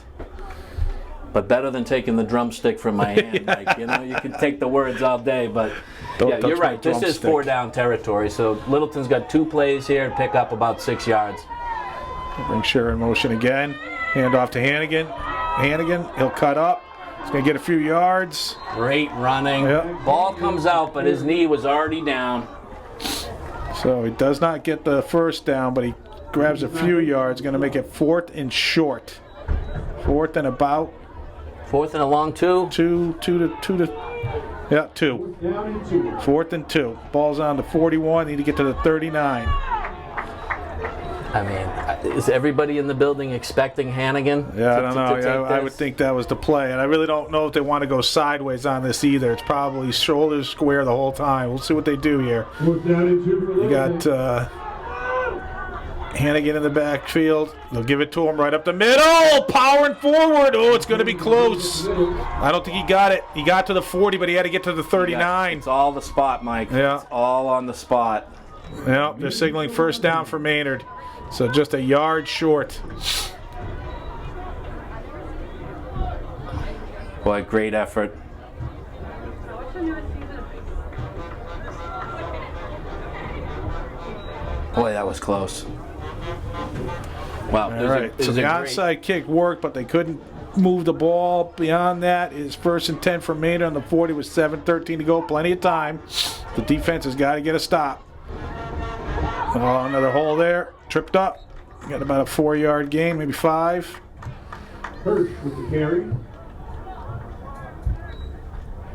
But better than taking the drumstick from my hand, Mike. You know, you can take the words all day, but you're right. This is 4-down territory. So Littleton's got 2 plays here to pick up about 6 yards. Bring Shearer in motion again. Hand off to Hannigan. Hannigan, he'll cut up. He's going to get a few yards. Great running. Yep. Ball comes out, but his knee was already down. So he does not get the first down, but he grabs a few yards. Going to make it 4th and short. 4th and about. 4th and a long 2. 2. 4th and 2. Ball's on the 41. Need to get to the 39. I mean, is everybody in the building expecting Hannigan? Yeah, I don't know. I would think that was the play. And I really don't know if they want to go sideways on this either. It's probably shoulders square the whole time. We'll see what they do here. You got Hannigan in the backfield. They'll give it to him right up the middle. Powering forward. Oh, it's going to be close. I don't think he got it. He got to the 40, but he had to get to the 39. It's all the spot, Mike. Yeah. It's all on the spot. Yeah, they're signaling first down for Maynard. So just a yard short. Boy, great effort. Boy, that was close. Wow. All right. So the onside kick worked, but they couldn't move the ball. Beyond that, is 1st and 10 for Maynard on the 40 with 7:13 to go. Plenty of time. The defense has got to get a stop. Oh, another hole there. Tripped up. Got about a 4-yard gain, maybe 5. Hirsch with the carry.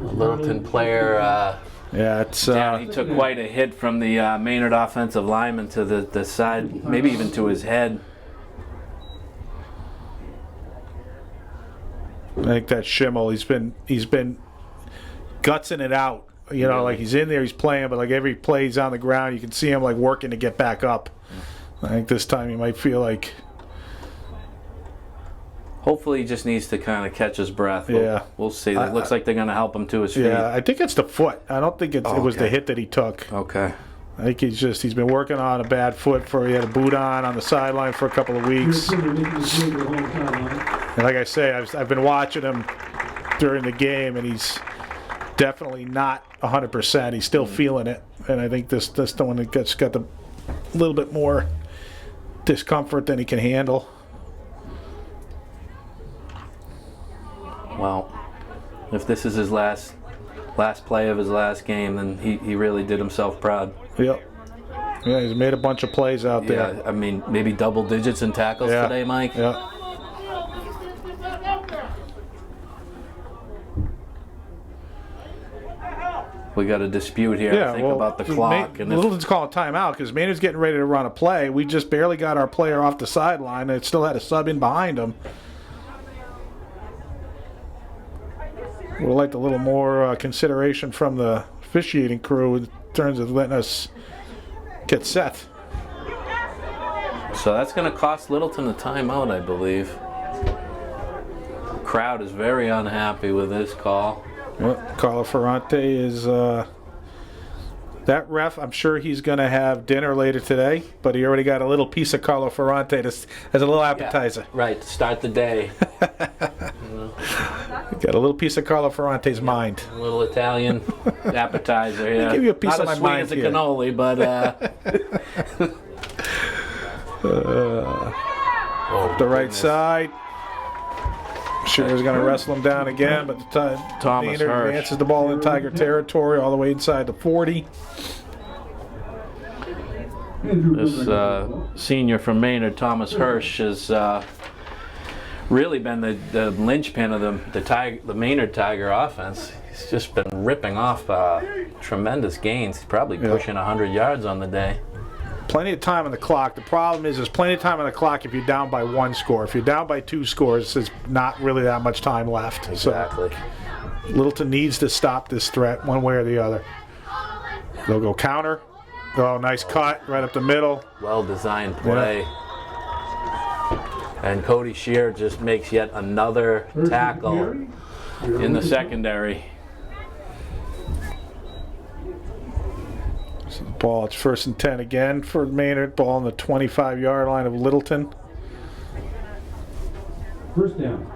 Littleton player. Yeah, it's. He took quite a hit from the Maynard offensive lineman to the side, maybe even to his head. I think that's Schimmel. He's been gutsing it out. You know, like he's in there, he's playing, but like every play he's on the ground, you can see him like working to get back up. I think this time he might feel like. Hopefully he just needs to kind of catch his breath. We'll see. It looks like they're going to help him to his feet. Yeah, I think it's the foot. I don't think it was the hit that he took. Okay. I think he's been working on a bad foot he had a boot on the sideline for a couple of weeks. And like I say, I've been watching him during the game, and he's definitely not 100%. He's still feeling it, and I think this the one that got the little bit more discomfort than he can handle. Well, if this is his last play of his last game, then he really did himself proud. Yep. Yeah, he's made a bunch of plays out there. Yeah, I mean, maybe double digits in tackles today, Mike. Yeah. We got a dispute here, I think, about the clock. And Littleton's calling timeout because Maynard's getting ready to run a play. We just barely got our player off the sideline, and it still had a sub in behind him. Would have liked a little more consideration from the officiating crew in terms of letting us get set. So that's going to cost Littleton a timeout, I believe. The crowd is very unhappy with this call. Yep. Carlo Ferrante is that ref. I'm sure he's going to have dinner later today, but he already got a little piece of Carlo Ferrante as a little appetizer. Yeah, right, to start the day. Got a little piece of Carlo Ferrante's mind. A little Italian appetizer. Yeah. Give you a piece Not of my as sweet mind as a here. cannoli, but The right side. Shearer's going to wrestle him down again, but Thomas Maynard Hirsch advances the ball in Tiger territory all the way inside the 40. this senior from Maynard, Thomas Hirsch, has really been the linchpin of the Maynard Tiger offense. He's just been ripping off tremendous gains. He's probably pushing 100 yards on the day. Plenty of time on the clock. The problem is there's plenty of time on the clock if you're down by one score. If you're down by 2 scores, there's not really that much time left. Exactly. So Littleton needs to stop this threat one way or the other. They'll go counter. Oh, nice cut right up the middle. Well-designed play. And Cody Shear just makes yet another tackle in the secondary. So the ball, it's 1st and 10 again for Maynard. Ball on the 25-yard line of Littleton. First down.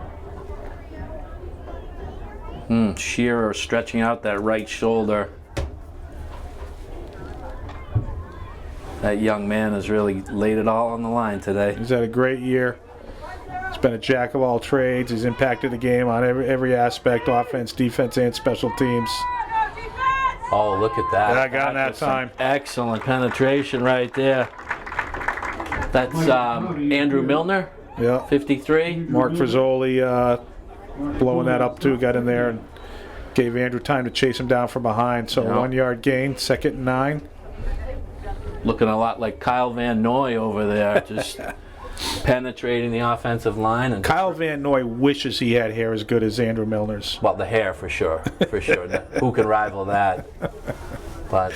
Shearer stretching out that right shoulder. That young man has really laid it all on the line today. He's had a great year. He's been a jack of all trades. He's impacted the game on every aspect, offense, defense, and special teams. Oh, look at that. Yeah, I got that time. Excellent penetration right there. That's Andrew Milner, Yeah. 53. Mark Frizzoli blowing that up too, got in there and gave Andrew time to chase him down from behind. So 1-yard gain, 2nd and 9. Looking a lot like Kyle Van Noy over there, just penetrating the offensive line. And Kyle Van Noy wishes he had hair as good as Andrew Milner's. well, the hair for sure, for sure. Who can rival that? But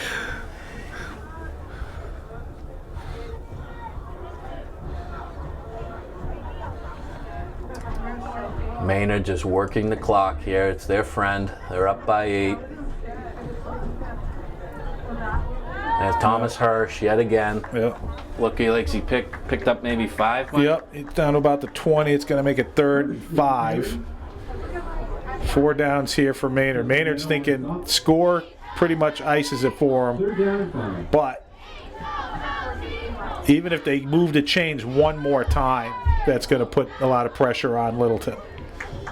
Maynard just working the clock here. It's their friend. They're up by 8. There's Thomas Hirsch yet again. Yep. Looking like he picked up maybe 5. Mike? Yep, it's down to about the 20. It's going to make it 3rd and 5. 4 downs here for Maynard. Maynard's thinking score pretty much ices it for him. 3rd down and 5. But even if they move the chains one more time, that's going to put a lot of pressure on Littleton.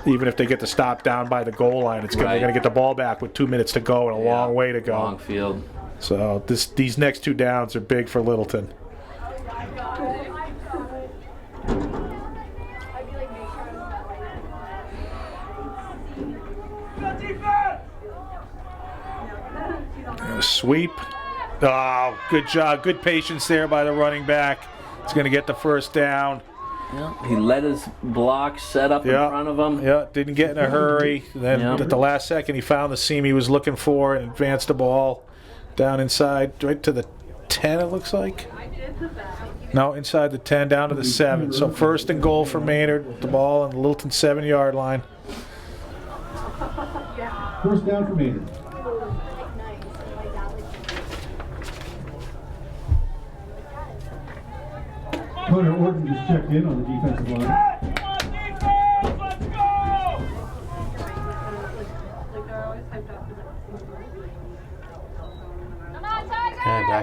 Even if they get the stop down by the goal line, they're going to get the ball back with 2 minutes to go and a long way to go. Long field. So these next 2 downs are big for Littleton. Sweep. Oh, good job. Good patience there by the running back. He's going to get the 1st down. Yeah, he let his block set up in front of him. Yeah, didn't get in a hurry. Then at the last second, he found the seam he was looking for and advanced the ball down inside, right to the 10, it looks like. No, inside the 10, down to the 7. So 1st and goal for Maynard. The ball on the Littleton 7-yard line. 1st down for Maynard. Connor Orton just checked in on the defensive line. Like they're always hyped up.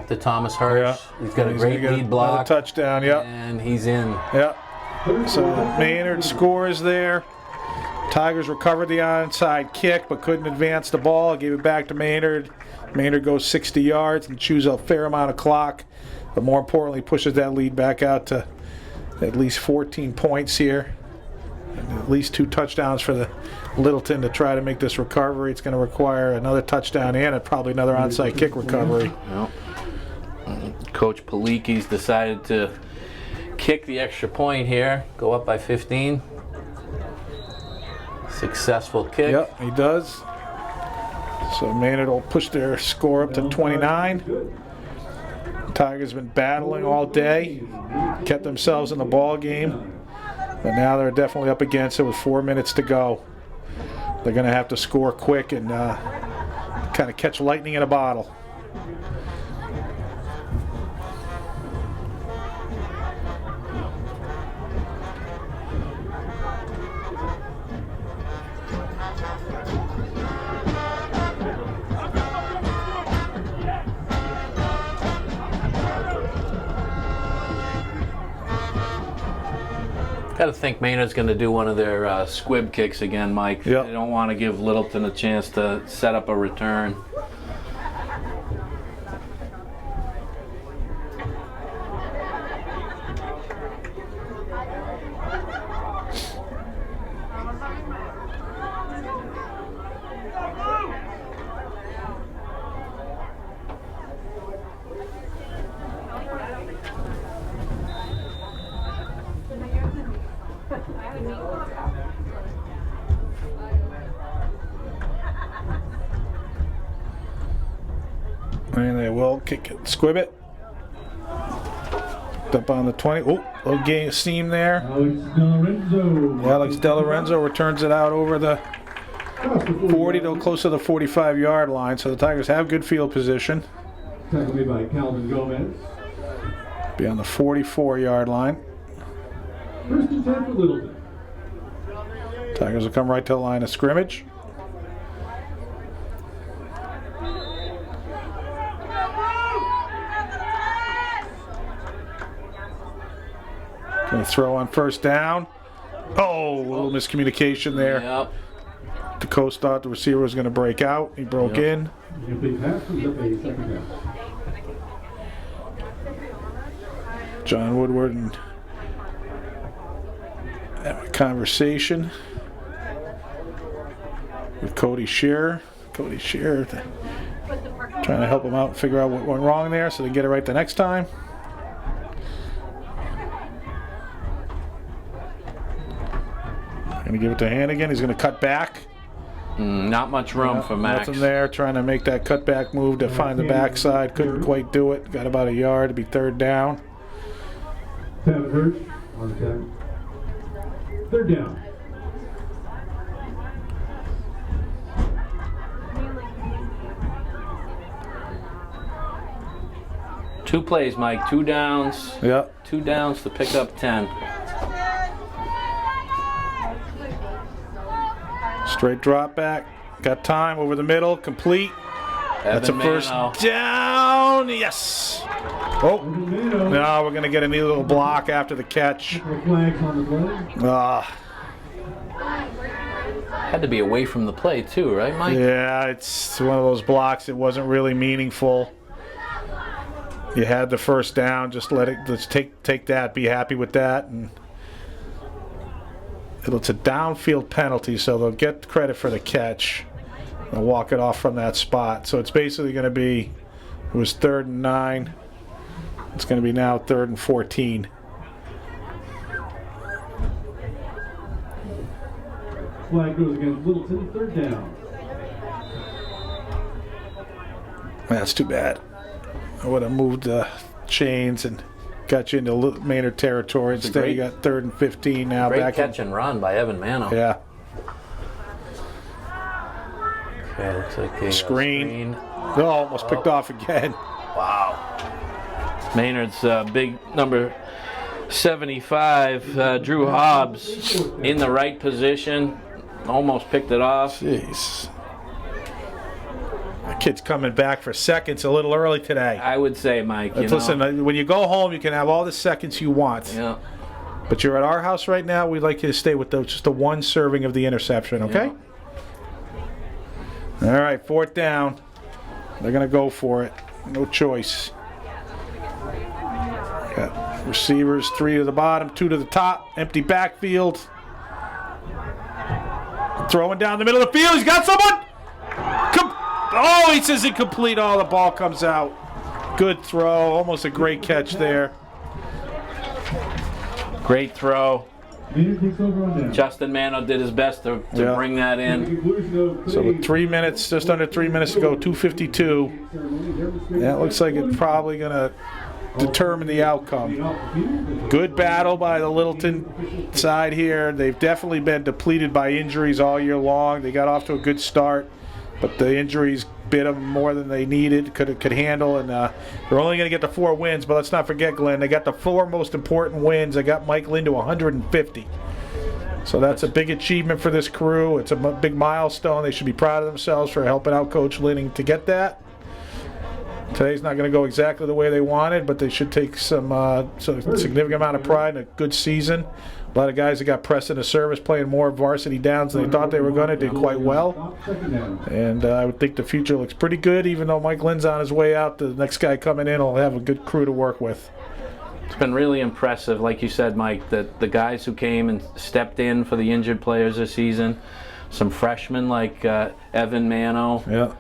back to Thomas Hirsch. He's got a great lead block. Touchdown, yep. And he's in. Yep. So Maynard scores there. Tigers recovered the onside kick but couldn't advance the ball. Gave it back to Maynard. Maynard goes 60 yards and chews a fair amount of clock. But more importantly, pushes that lead back out to at least 14 points here. And at least 2 touchdowns for the Littleton to try to make this recovery. It's going to require another touchdown and probably another onside kick recovery. Yep. Coach Paliki's decided to kick the extra point here. Go up by 15. Successful kick. Yep, he does. So Maynard will push their score up to 29. Tigers been battling all day, kept themselves in the ball game, but now they're definitely up against it with 4 minutes to go. They're going to have to score quick and kind of catch lightning in a bottle. Got to think Maynard's going to do one of their squib kicks again, Mike. Yep. They don't want to give Littleton a chance to set up a return. And they will kick it, squib it. Up on the 20. Oh, little game seam there. Alex DeLorenzo returns it out over the 40 to close to the 45-yard line. So the Tigers have good field position. Tackled me by Calvin Gomez. Be on the 44-yard line. First and 10 for Littleton. Tigers will come right to the line of scrimmage. Going to throw on first down. Oh, a little miscommunication there. Yep. The coach thought the receiver was going to break out. He broke in. Complete pass was up a second down. John Woodward and have a conversation with Cody Shearer. Cody Shearer trying to help him out and figure out what went wrong there so they get it right the next time. Going to give it to Hannigan. He's going to cut back. Not much room for Max. Nothing there. Trying to make that cutback move to find the backside. Couldn't quite do it. Got about a yard to be third down. Taven Hirsch on the 10. Third down. Two plays, Mike. 2 downs. Yep. 2 downs to pick up 10. Straight drop back. Got time over the middle. Complete. That's a first down. Yes. Oh, no, we're going to get a neat little block after the catch. Flags on the play. Had to be away from the play too, right, Mike? Yeah, it's one of those blocks. It wasn't really meaningful. You had the first down. Just let it. Let's take that. Be happy with that. And it's a downfield penalty, so they'll get credit for the catch. They'll walk it off from that spot. So it's basically going to be. It was 3rd and 9. It's going to be now 3rd and 14. Flag goes against Littleton, 3rd down. That's too bad. I would have moved the chains and got you into Maynard territory. Instead, you got 3rd and 15 now. Great catch and run by Evan Mano. Yeah. Okay, looks like a screen. No, almost picked off again. Wow. Maynard's big number 75, Drew Hobbs, in the right position. Almost picked it off. Jeez. That kid's coming back for seconds a little early today. I would say, Mike, Listen, when you go home, you can have all the seconds you want. Yeah. But you're at our house right now. We'd like you to stay with just the one serving of the interception, okay? Yeah. All right, 4th down. They're going to go for it. No choice. Got receivers, 3 to the bottom, 2 to the top. Empty backfield. Throwing down the middle of the field. He's got someone. Oh, he says incomplete. Oh, the ball comes out. Good throw. Almost a great catch there. Great throw. Maynard takes over on that. Justin Maynard did his best to bring that in. Conclusion of So with play. 3 minutes, just under 3 minutes to go, 2:52. That looks like it's probably going to determine the outcome. Good battle by the Littleton side here. They've definitely been depleted by injuries all year long. They got off to a good start, but the injuries bit them more than they needed, could handle, and they're only going to get the 4 wins. But let's not forget, Glenn, they got the 4 most important wins. They got Mike Lynn to 150. So that's a big achievement for this crew. It's a big milestone. They should be proud of themselves for helping out Coach Linning to get that. Today's not going to go exactly the way they wanted, but they should take some significant amount of pride in a good season. A lot of guys that got pressed into service playing more varsity downs than they thought they were going to did quite well. And I would think the future looks pretty good, even though Mike Lynn's on his way out. The next guy coming in will have a good crew to work with. It's been really impressive, like you said, Mike, that the guys who came and stepped in for the injured players this season, some freshmen like Evan Mano,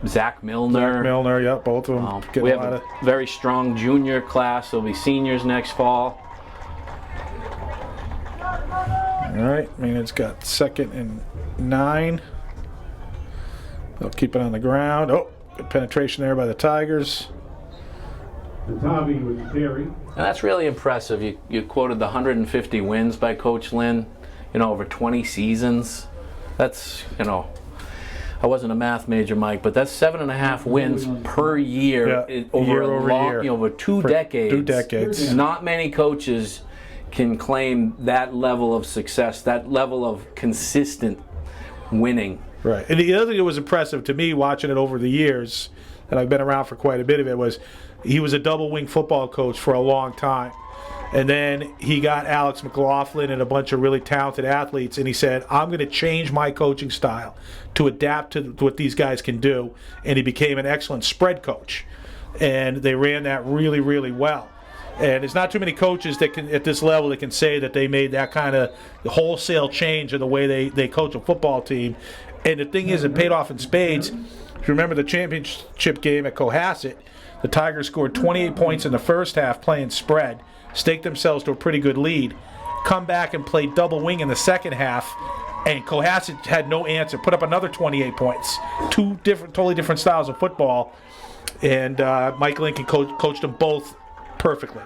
Zach Milner. Yeah, both of them. We have a very strong junior class. There'll be seniors next fall. All right, Maynard's got 2nd and 9. They'll keep it on the ground. Oh, good penetration there by the Tigers. Tommy with the carry. And that's really impressive. You quoted the 150 wins by Coach Lynn, over 20 seasons. That's, I wasn't a math major, Mike, but that's 7.5 wins per year over 2 decades. 2 decades. Not many coaches can claim that level of success, that level of consistent winning. Right. And the other thing that was impressive to me watching it over the years, and I've been around for quite a bit of it, was he was a double-wing football coach for a long time. And then he got Alex McLaughlin and a bunch of really talented athletes, and he said, I'm going to change my coaching style to adapt to what these guys can do. And he became an excellent spread coach. And they ran that really, really well. And there's not too many coaches that can, at this level, that can say that they made that kind of wholesale change in the way they coach a football team. And the thing is, it paid off in spades. If you remember the championship game at Cohasset, the Tigers scored 28 points in the first half playing spread, staked themselves to a pretty good lead, come back and play double wing in the second half, and Cohasset had no answer, put up another 28 points. 2 totally different styles of football, and Mike Lincoln coached them both perfectly.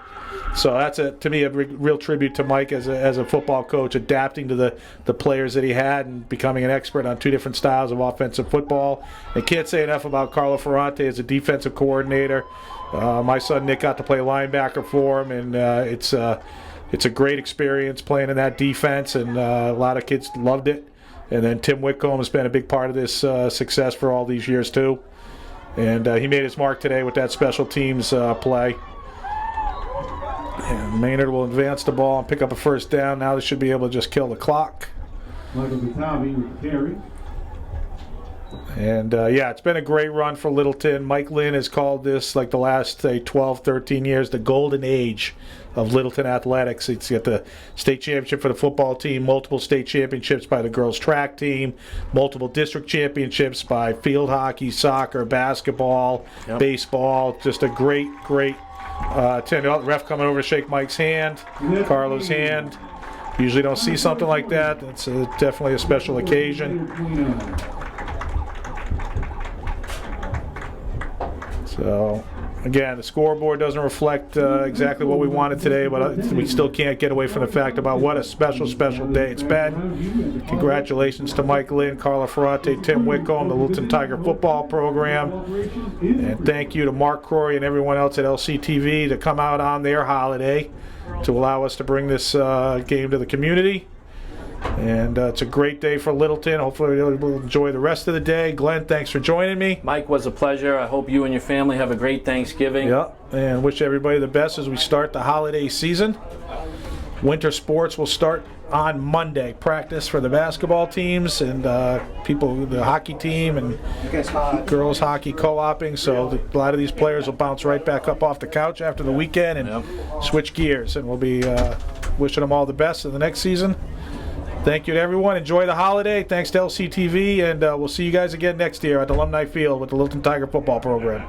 So that's, to me, a real tribute to Mike as a football coach, adapting to the players that he had and becoming an expert on 2 different styles of offensive football. I can't say enough about Carlo Ferrante as a defensive coordinator. My son Nick got to play linebacker for him, and it's a great experience playing in that defense, and a lot of kids loved it. And then Tim Whitcomb has been a big part of this success for all these years too. And he made his mark today with that special teams play. And Maynard will advance the ball and pick up a 1st down. Now they should be able to just kill the clock. Michael Batavi with the carry. And, it's been a great run for Littleton. Mike Lynn has called this, like the last, 12, 13 years, the golden age of Littleton athletics. It's got the state championship for the football team, multiple state championships by the girls track team, multiple district championships by field hockey, soccer, basketball, baseball. Just a great ref coming over to shake Mike's hand, Carlo's hand. Usually don't see something like that. It's definitely a special occasion. So, again, the scoreboard doesn't reflect exactly what we wanted today, but we still can't get away from the fact about what a special, special day it's been. Congratulations to Mike Lynn, Carla Ferrante, Tim Whitcomb, the Littleton Tiger football program. And thank you to Mark Crory and everyone else at LCTV to come out on their holiday to allow us to bring this game to the community. And it's a great day for Littleton. Hopefully we'll enjoy the rest of the day. Glenn, thanks for joining me. Mike, was a pleasure. I hope you and your family have a great Thanksgiving. Yeah, and wish everybody the best as we start the holiday season. Winter sports will start on Monday. Practice for the basketball teams and the hockey team and girls hockey co-oping. So a lot of these players will bounce right back up off the couch after the weekend and switch gears. And we'll be wishing them all the best in the next season. Thank you to everyone. Enjoy the holiday. Thanks to LCTV, and we'll see you guys again next year at Alumni Field with the Littleton Tiger football program.